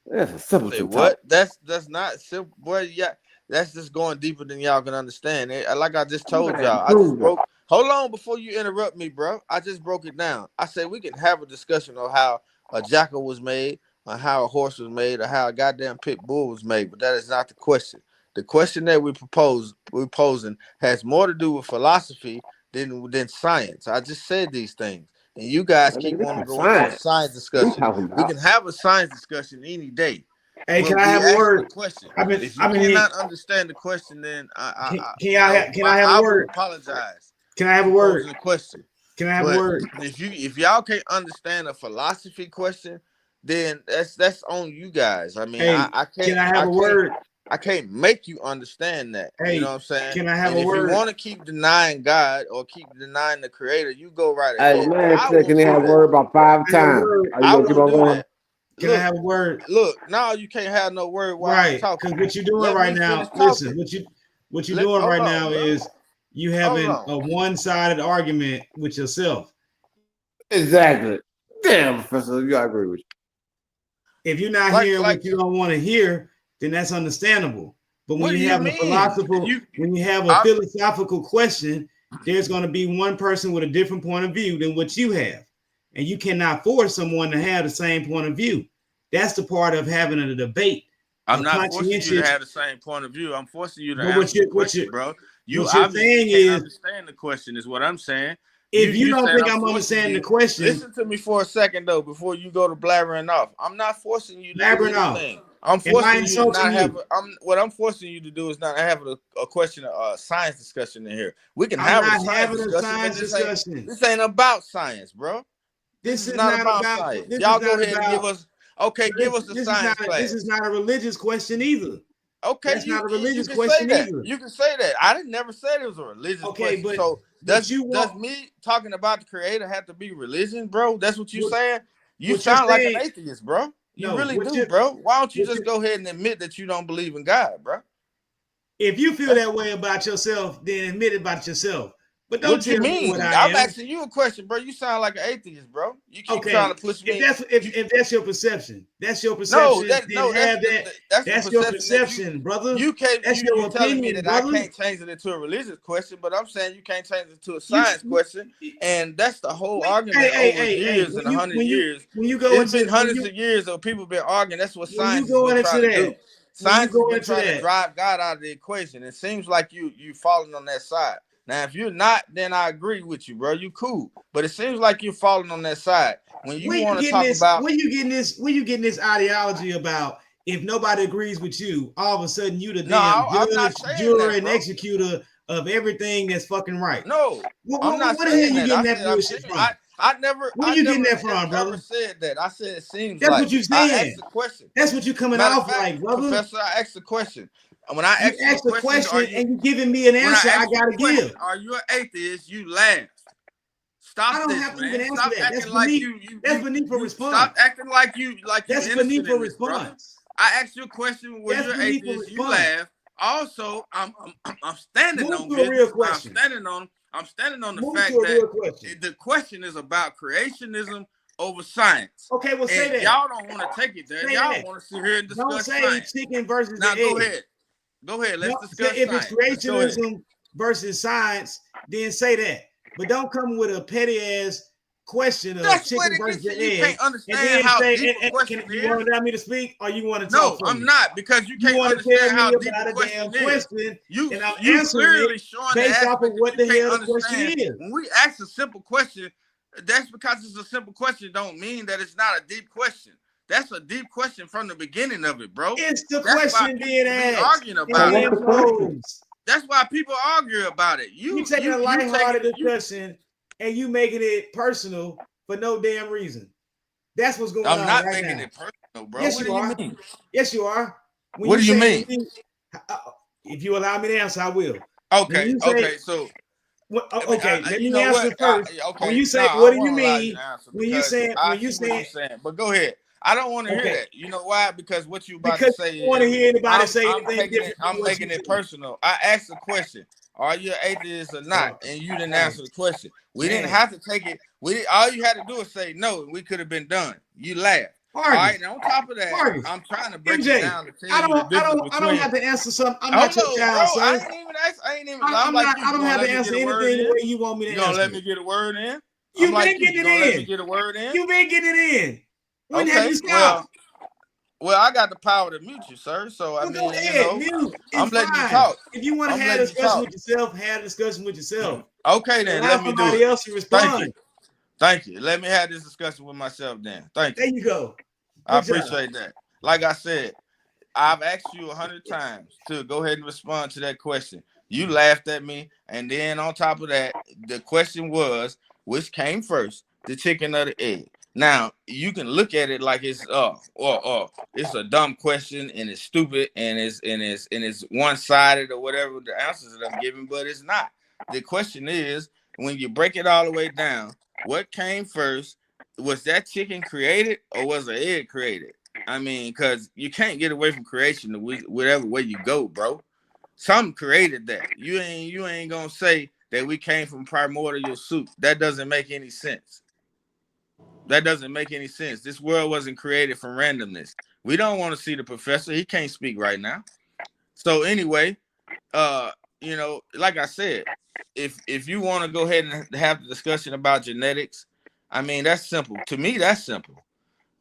S2: That's a
S1: Say
S2: simpleton talk.
S1: what? That's not simple, boy. Yeah, that's just going deeper than y'all can understand. Like I just told
S2: Man,
S1: y'all, I just
S2: prove it.
S1: broke. Hold on, before you interrupt me, bro. I just broke it down. I said we can have a discussion on how a jackal was made, or how a horse was made, or how a goddamn pit bull was made. But that is not the question. The question that we're posing, has more to do with philosophy than science. I just said these things, and you guys
S2: Man,
S1: keep
S2: this
S1: wanting to
S2: is
S1: go into a
S2: science.
S1: science
S2: What are you
S1: discussion.
S2: talking
S1: We
S2: about?
S1: can have a science discussion any day.
S3: Hey, can
S1: But
S3: I
S1: we
S3: have a
S1: asking the
S3: word?
S1: question.
S3: I've been
S1: If you
S3: I've been here.
S1: cannot understand the question, then
S3: Can I have a
S1: I would
S3: word?
S1: apologize
S3: Can I have a
S1: for
S3: word?
S1: posing the question.
S3: Can I have a
S1: But
S3: word?
S1: if y'all can't understand a philosophy question, then that's on you guys. I mean,
S3: Hey,
S1: I
S3: can
S1: can't
S3: I have a word?
S1: I can't make you understand that.
S3: Hey,
S1: you know what I'm saying?
S3: can I have
S1: and
S3: a
S1: if
S3: word?
S1: you want to keep denying God or keep denying the Creator, you go right
S2: Hey,
S1: ahead.
S2: man,
S1: I
S2: said,
S1: won't
S2: can he
S1: do
S2: have a
S1: that.
S2: word about 5
S3: Can I have a
S2: times?
S3: word?
S2: Are you
S1: I
S2: gonna keep
S1: won't
S2: on
S1: do
S2: going?
S1: that.
S3: Can I have a word?
S1: Look, now you can't have no word while I'm
S3: Right,
S1: talking.
S3: because what you're doing
S1: Let
S3: right
S1: me
S3: now,
S1: finish
S3: listen,
S1: talking.
S3: what you're doing
S1: Hold
S3: right
S1: on,
S3: now
S1: bro.
S3: is you
S1: Hold
S3: having
S1: on.
S3: a one-sided argument with yourself.
S2: Exactly. Damn, Professor, you gotta agree with you.
S3: If you're not hearing what you don't want to hear, then that's understandable. But when
S1: What do
S3: you
S1: you
S3: have
S1: mean?
S3: when you have a philosophical question, there's going to be one person with a different point of view than what you have, and you cannot force someone to have the same point of view. That's the part of having a debate.
S1: I'm
S3: A
S1: not forcing you to
S3: conscientious.
S1: have the same point of view. I'm forcing you to
S3: But
S1: answer the question, bro. You
S3: what you're
S1: obviously
S3: saying
S1: can't
S3: is,
S1: understand the question, is what I'm saying.
S3: if you don't
S1: said
S3: think
S1: I'm
S3: I'm
S1: forcing
S3: understanding
S1: you.
S3: the question,
S1: Listen to me for a second though, before you go to blabbering off. I'm not forcing you to do
S3: blabbering off.
S1: anything. I'm
S3: Am I
S1: forcing you to not
S3: insulting
S1: have.
S3: you?
S1: What I'm forcing you to do is not have a question, a science discussion in here. We can
S3: I'm
S1: have a
S3: not
S1: science
S3: having a
S1: discussion, but
S3: science discussion.
S1: this ain't about science, bro. This
S3: This
S1: is
S3: is
S1: not
S3: not
S1: about
S3: about.
S1: science.
S3: This is
S1: Y'all go
S3: not
S1: ahead and give
S3: about.
S1: us. Okay, give us a science class.
S3: This is not a religious question either.
S1: Okay,
S3: That's not a
S1: you
S3: religious
S1: can say
S3: question
S1: that.
S3: either.
S1: You can say that. I didn't never say it was a religious
S3: Okay,
S1: question. So
S3: but you
S1: does
S3: want
S1: me talking about the Creator have to be religion, bro? That's what you
S3: what,
S1: saying? You
S3: what you're
S1: sound like an
S3: saying.
S1: atheist, bro. You
S3: No,
S1: really do, bro. Why don't you
S3: what
S1: just
S3: you
S1: go ahead and admit that you don't believe in God, bro?
S3: if you feel that way about yourself, then admit it about yourself. But don't
S1: What you
S3: tell me what
S1: mean?
S3: I
S1: I'm
S3: am.
S1: asking you a question, bro. You sound like an atheist, bro. You keep trying
S3: Okay,
S1: to push
S3: if
S1: me.
S3: that's your perception, that's your
S1: No,
S3: perception. Then have that.
S1: that's the
S3: That's your
S1: perception that
S3: perception, brother.
S1: you can't
S3: That's
S1: you
S3: your
S1: telling me
S3: opinion,
S1: that I
S3: brother.
S1: can't change it into a religious question, but I'm saying you can't change it to a
S3: You,
S1: science question, and that's the whole argument over
S3: hey.
S1: years and 100 years.
S3: When you go
S1: It's
S3: into
S1: been hundreds of years of people been arguing. That's what
S3: when you
S1: science has
S3: go
S1: been
S3: into
S1: trying to do.
S3: that, when you
S1: Science has
S3: go
S1: been
S3: into
S1: trying to
S3: that,
S1: drive God out of the equation. It seems like you falling on that side. Now, if you're not, then I agree with you, bro. You cool, but it seems like you're falling on that side when you want to talk about.
S3: where you getting this ideology about if nobody agrees with you, all of a sudden you the
S1: No,
S3: damn
S1: I'm not
S3: judge,
S1: saying
S3: juror,
S1: that,
S3: and
S1: bro.
S3: executor of everything that's fucking right.
S1: No, I'm not
S3: What the hell
S1: saying
S3: you
S1: that.
S3: getting
S1: I
S3: that
S1: said I'm
S3: bullshit
S1: saying
S3: from? Where
S1: I
S3: you getting
S1: never
S3: that from,
S1: ever
S3: brother?
S1: said that. I said it seems
S3: That's
S1: like
S3: what you
S1: I
S3: saying.
S1: asked the question.
S3: That's what you coming
S1: Matter of
S3: off
S1: fact,
S3: like, brother.
S1: Professor, I asked the question. And when I
S3: You
S1: asked you a
S3: asked a
S1: question,
S3: question and you giving me an
S1: when I
S3: answer I
S1: asked you a
S3: gotta
S1: question,
S3: give.
S1: are you an atheist? You laughed.
S3: I
S1: Stop
S3: don't
S1: this,
S3: have to even
S1: man.
S3: answer
S1: Stop
S3: that.
S1: acting like
S3: That's beneath a
S1: you stop
S3: response.
S1: acting like you
S3: That's
S1: innocent
S3: beneath a
S1: in this, brother.
S3: response.
S1: I asked you a question. Were
S3: That's
S1: you an
S3: beneath a
S1: atheist? You
S3: response.
S1: laugh. Also, I'm standing
S3: Move
S1: on
S3: to a real
S1: business.
S3: question.
S1: I'm standing on the
S3: Move to
S1: fact
S3: a
S1: that
S3: real question.
S1: the question is about creationism over science.
S3: Okay, well, say
S1: And
S3: that.
S1: y'all don't want to take it there.
S3: Say
S1: Y'all
S3: that.
S1: want to sit here and
S3: Don't
S1: discuss
S3: say
S1: science.
S3: chicken versus
S1: Now
S3: the
S1: go
S3: egg.
S1: ahead. Go ahead. Let's
S3: Don't say
S1: discuss
S3: if it's
S1: science. Let's go ahead.
S3: creationism versus science, then say that. But don't come with a petty ass question of
S1: That's what
S3: chicken
S1: it
S3: versus
S1: gets
S3: the
S1: to. You
S3: egg,
S1: can't
S3: and
S1: understand
S3: then
S1: how
S3: say,
S1: deep a question
S3: you want
S1: is.
S3: to allow me to speak, or you want to talk
S1: No,
S3: for
S1: I'm
S3: me?
S1: not, because you
S3: You
S1: can't
S3: want to tell
S1: understand
S3: me
S1: how deep
S3: about
S1: a
S3: a damn
S1: question is.
S3: question,
S1: You
S3: and I'm
S1: you
S3: answering it
S1: clearly showing the
S3: based off of
S1: aspect that
S3: what
S1: you
S3: the
S1: can't
S3: hell the question
S1: understand.
S3: is.
S1: When we ask a simple question, that's because it's a simple question. Don't mean that it's not a deep question. That's a deep question from the beginning of it, bro.
S3: It's the
S1: That's why
S3: question being
S1: people be
S3: asked
S1: arguing
S3: and
S1: about
S3: being
S1: it.
S4: what's the question?
S3: posed.
S1: That's why people argue about it.
S3: You
S1: You
S3: taking a
S1: take
S3: lighthearted
S1: it.
S3: discussion and you making it personal for no damn reason. That's what's going
S1: I'm
S3: on
S1: not
S3: right
S1: making
S3: now.
S1: it personal, bro.
S3: Yes,
S1: What
S3: you
S1: do you
S3: are.
S1: mean?
S3: Yes, you are. When
S1: What
S3: you
S1: do you
S3: say
S1: mean?
S3: if you allow me to answer, I will. When
S1: Okay,
S3: you say,
S1: okay. So
S3: okay, let
S1: you
S3: me
S1: know
S3: answer
S1: what?
S3: first. When
S1: Okay,
S3: you
S1: no,
S3: say,
S1: I
S3: what do you
S1: won't allow you
S3: mean?
S1: to answer
S3: When you
S1: because
S3: say,
S1: I see what you're saying. But go ahead. I don't want to hear
S3: okay,
S1: that. You know why? Because what you about to
S3: because
S1: say
S3: you don't want to
S1: is
S3: hear anybody
S1: I'm
S3: say
S1: I'm
S3: anything
S1: taking it.
S3: different than
S1: I'm
S3: what
S1: making
S3: you
S1: it
S3: said.
S1: personal. I asked the question: are you an atheist or not? And you didn't answer the question. We didn't have to take it. All you had to do is say no, and we could have been done. You laughed. All right. Now on top of that,
S3: Marcus,
S1: I'm trying to break it
S3: MJ,
S1: down to tell you the difference
S3: I don't
S1: between.
S3: have to answer something. I'm not
S1: Hold
S3: your
S1: on, bro.
S3: child, son.
S1: I ain't even. I'm like you.
S3: I
S1: You
S3: don't
S1: gonna
S3: have
S1: let
S3: to
S1: me get
S3: answer
S1: a word
S3: anything the
S1: in?
S3: way you want me to
S1: You gonna
S3: answer
S1: let
S3: it.
S1: me get a word in? I'm
S3: You've
S1: like
S3: been
S1: you.
S3: getting
S1: You gonna
S3: it
S1: let me
S3: in.
S1: get a word in?
S3: You've been getting it in. When have
S1: Okay.
S3: you stopped?
S1: Well, I got the power to mute you, sir. So I
S3: Well,
S1: mean,
S3: go ahead, mute.
S1: I'm
S3: It's
S1: letting you
S3: fine.
S1: talk.
S3: If you want to
S1: I'm
S3: have a
S1: letting you
S3: discussion
S1: talk.
S3: with yourself, have a discussion with yourself.
S1: Okay, then
S3: Allow
S1: let me do
S3: somebody
S1: it.
S3: else to
S1: Thank you.
S3: respond.
S1: Thank you. Let me have this discussion with myself then. Thank you.
S3: There you go.
S1: I
S3: Good job.
S1: appreciate that. Like I said, I've asked you 100 times to go ahead and respond to that question. You laughed at me, and then on top of that, the question was, which came first, the chicken or the egg? Now you can look at it like it's it's a dumb question and it's stupid and it's one sided or whatever the answers that I'm giving, but it's not. The question is, when you break it all the way down, what came first? Was that chicken created or was the egg created? I mean, because you can't get away from creation whatever way you go, bro. Something created that. You ain't gonna say that we came from primordial soup. That doesn't make any sense. That doesn't make any sense. This world wasn't created from randomness. We don't want to see the professor. He can't speak right now. So anyway, like I said, if you want to go ahead and have the discussion about genetics, I mean, that's simple. To me, that's simple.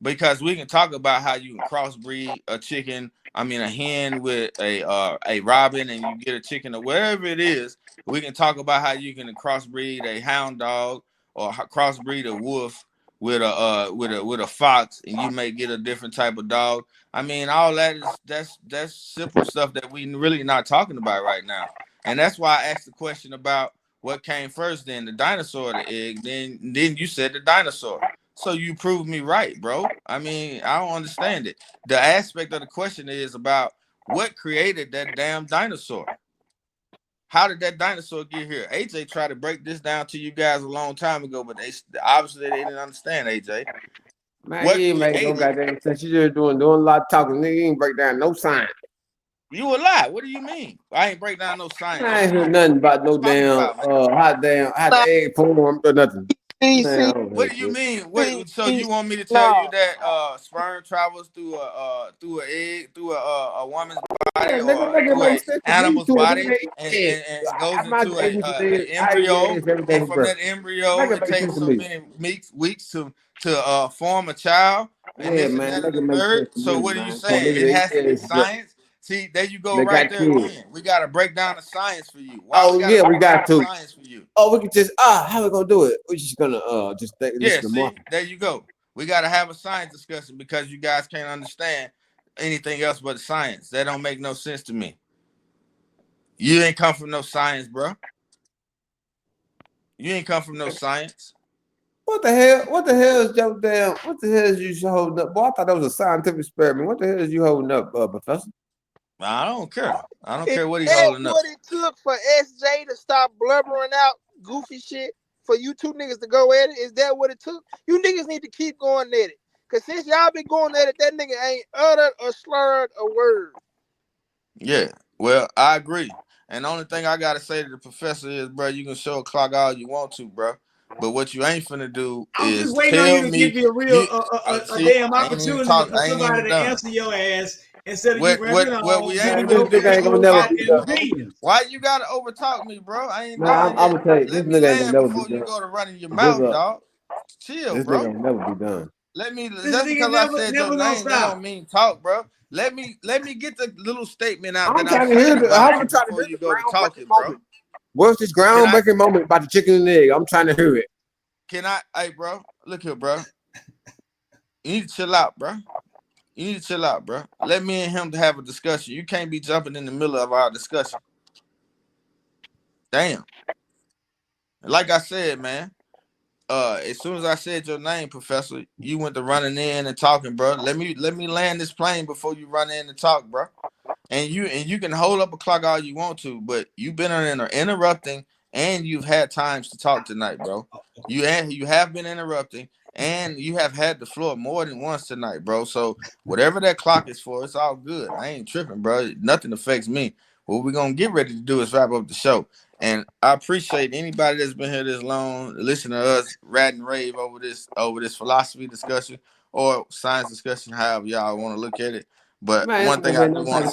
S1: Because we can talk about how you can crossbreed a hen with a robin, and you get a chicken or whatever it is. We can talk about how you can crossbreed a hound dog or crossbreed a wolf with a fox, and you may get a different type of dog. I mean, all that that's simple stuff that we really not talking about right now. And that's why I asked the question about what came first, then the dinosaur or the egg. Then you said the dinosaur. So you proved me right, bro. I mean, I don't understand it. The aspect of the question is about what created that damn dinosaur. How did that dinosaur get here? AJ tried to break this down to you guys a long time ago, but obviously they didn't understand, AJ.
S2: Man, you ain't making no goddamn sense. You just doing a lot of talking. Nigga, you ain't break down no science.
S1: You a lie. What do you mean? I ain't break down no science.
S2: I ain't heard nothing about no damn hot egg form or nothing. Man,
S1: what do you mean? So you want me to tell you that sperm travels through an egg, through a woman's body, or through an animal's body, and goes into an embryo, and from that embryo it takes so many weeks to form a child, and this and that and the third. So what are you saying? It has to be science. See, there you go, right there again. We got to break down the science for you.
S2: We got to.
S1: Science for you.
S2: Oh, we can just how we gonna do it? We're just gonna just think.
S1: See, there you go. We got to have a science discussion because you guys can't understand anything else but science. That don't make no sense to me. You ain't come from no science, bro. You ain't come from no science.
S2: What the hell? What the hell is your damn? What the hell is you holding up? Boy, I thought that was a scientific experiment. What the hell is you holding up, Professor?
S1: I don't care. I don't care what he's holding up.
S5: What it took for SJ to stop blubbering out goofy shit for you two niggas to go at it? Is that what it took? You niggas need to keep going at it. Cause since y'all been going at it, that nigga ain't uttered or slurred a word.
S1: Yeah, well, I agree. And the only thing I gotta say to the professor is, bro, you can show a clock all you want to, bro. But what you ain't finna do is
S3: just waiting on you to give you a real damn opportunity for somebody to answer your ass instead of you rapping
S1: Why you gotta overtalk me, bro? I ain't
S2: done. I'm gonna tell you, this nigga ain't gonna never be done.
S1: You go to running your mouth, dog. Chill, bro.
S2: This nigga ain't never be done.
S1: Let me. That's because I said your name. That don't mean talk, bro. Let me get the little statement out.
S2: I'm trying to hear before
S1: you go to talking, bro.
S2: What's this groundbreaking moment about the chicken and egg? I'm trying to hear it.
S1: Hey, bro, look here, bro. You need to chill out, bro. You need to chill out, bro. Let me and him to have a discussion. You can't be jumping in the middle of our discussion. Damn. Like I said, man. As soon as I said your name, Professor, you went to running in and talking, bro. Let me land this plane before you run in and talk, bro. And you can hold up a clock all you want to, but you've been interrupting, and you've had times to talk tonight, bro. You have been interrupting, and you have had the floor more than once tonight, bro. So whatever that clock is for, it's all good. I ain't tripping, bro. Nothing affects me. What we're gonna get ready to do is wrap up the show. And I appreciate anybody that's been here this long, listen to us rat and rave over this philosophy discussion or science discussion, however y'all want to look at it. But one thing I do want to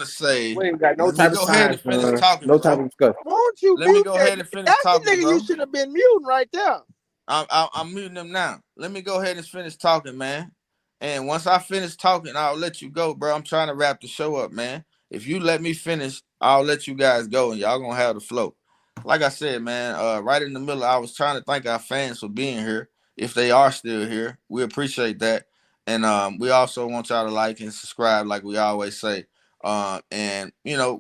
S1: say,
S2: we ain't got no type of science,
S1: finish talking,
S2: no type of discussion.
S5: Won't you
S1: let me go ahead and finish talking,
S5: nigga,
S1: bro.
S5: You should have been muting right there.
S1: I'm muting them now. Let me go ahead and finish talking, man. And once I finish talking, I'll let you go, bro. I'm trying to wrap the show up, man. If you let me finish, I'll let you guys go, and y'all gonna have the flow. Like I said, man, right in the middle, I was trying to thank our fans for being here. If they are still here, we appreciate that. And we also want y'all to like and subscribe, like we always say. And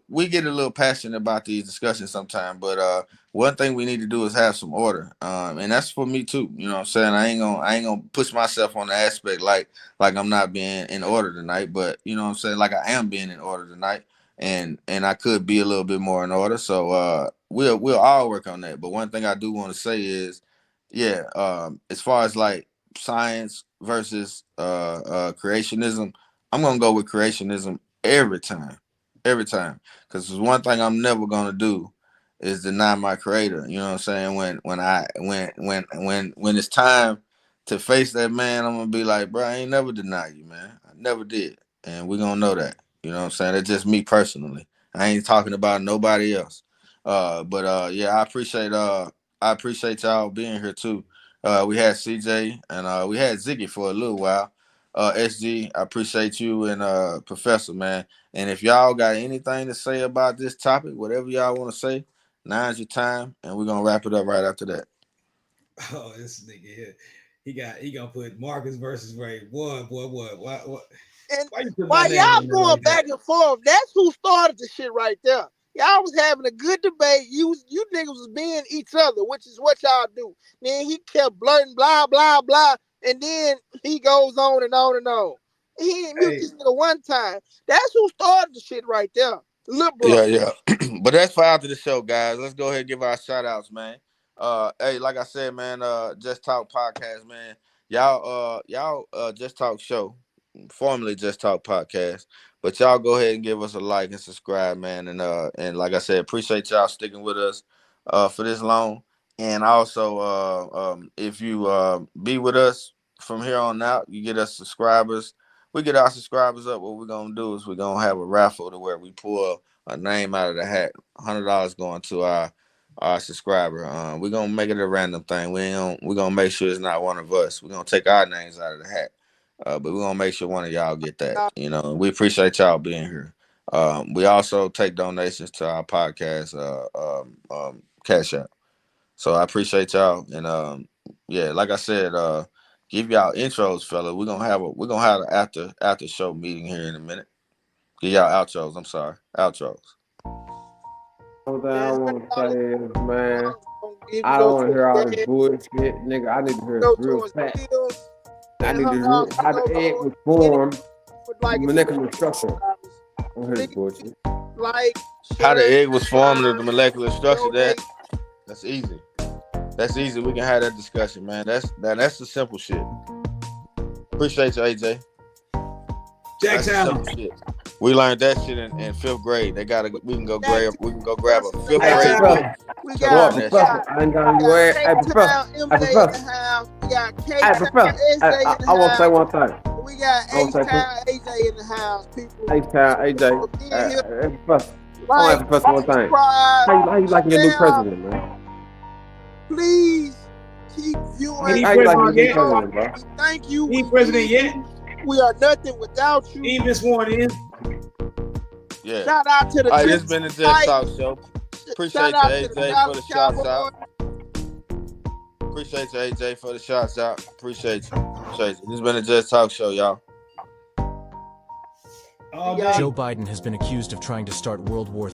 S1: we get a little passionate about these discussions sometimes, but one thing we need to do is have some order. And that's for me too. You know what I'm saying? I ain't gonna push myself on the aspect like I'm not being in order tonight, but you know what I'm saying, like I am being in order tonight, and I could be a little bit more in order. So we'll all work on that. But one thing I do want to say is, as far as like science versus creationism, I'm gonna go with creationism every time, because there's one thing I'm never gonna do is deny my creator. You know what I'm saying? When it's time to face that man, I'm gonna be like, bro, I ain't never deny you, man. I never did, and we're gonna know that. You know what I'm saying? That's just me personally. I ain't talking about nobody else. But I appreciate y'all being here too. We had CJ and we had Ziggy for a little while. SG, I appreciate you and Professor, man. And if y'all got anything to say about this topic, whatever y'all want to say, now's your time, and we're gonna wrap it up right after that.
S3: Oh, this nigga here. He gonna put Marcus versus Ray. What?
S5: And
S3: Why you put
S5: while
S3: my name on
S5: y'all
S3: there
S5: going
S3: like
S5: back
S3: that?
S5: and forth, that's who started the shit right there. Y'all was having a good debate. You niggas was being each other, which is what y'all do. Then he kept blurting blah blah blah, and then he goes on and on and on. He didn't mute this nigga one time. That's who started the shit right there. Lil bro.
S1: Yeah. But that's for after the show, guys. Let's go ahead and give our shout outs, man. Hey, like I said, man, Just Talk Podcast, man. Y'all Just Talk Show, formerly Just Talk Podcast. But y'all go ahead and give us a like and subscribe, man. And like I said, appreciate y'all sticking with us for this long. And also, if you be with us from here on out, you get us subscribers. We get our subscribers up. What we're gonna do is we're gonna have a raffle to where we pull a name out of the hat. $100 going to our subscriber. We're gonna make it a random thing. We're gonna make sure it's not one of us. We're gonna take our names out of the hat. But we're gonna make sure one of y'all get that. We appreciate y'all being here. We also take donations to our podcast Cash App. So I appreciate y'all. And like I said, give y'all intros, fella. We're gonna have an after show meeting here in a minute. Give y'all outros. I'm sorry, outros.
S2: All I want to say is, man, I don't want to hear all this bullshit, nigga. I need to hear real facts. I need to hear how the egg was formed, molecular structure. I don't hear this bullshit.
S1: How the egg was formed, the molecular structure. That's easy. That's easy. We can have that discussion, man. That's the simple shit. Appreciate you, AJ.
S3: Jacktown.
S1: We learned that shit in 5th grade. We can go grab a 5th grade.
S5: We got
S2: Professor. I ain't got you where. Hey, Professor.
S5: Hey, Professor. We got K-Town,
S2: Hey, Professor. I want to say one thing.
S5: We got A-Town, AJ in the house, people.
S2: A-Town, AJ. Hey, Professor. I want to ask Professor one thing. How you liking your new president, man?
S5: Please keep viewing.
S3: How you liking your new
S2: president, bro?
S5: Thank you.
S3: He ain't president yet.
S5: We are nothing without you.
S3: He ain't been sworn in.
S1: Yeah.
S5: Shout out to the
S1: All right, this has been the Just Talk Show. Appreciate you, AJ, for the shouts out. Appreciate you, AJ, for the shouts out. Appreciate you. This has been the Just Talk Show, y'all.
S6: Joe Biden has been accused of trying to start World War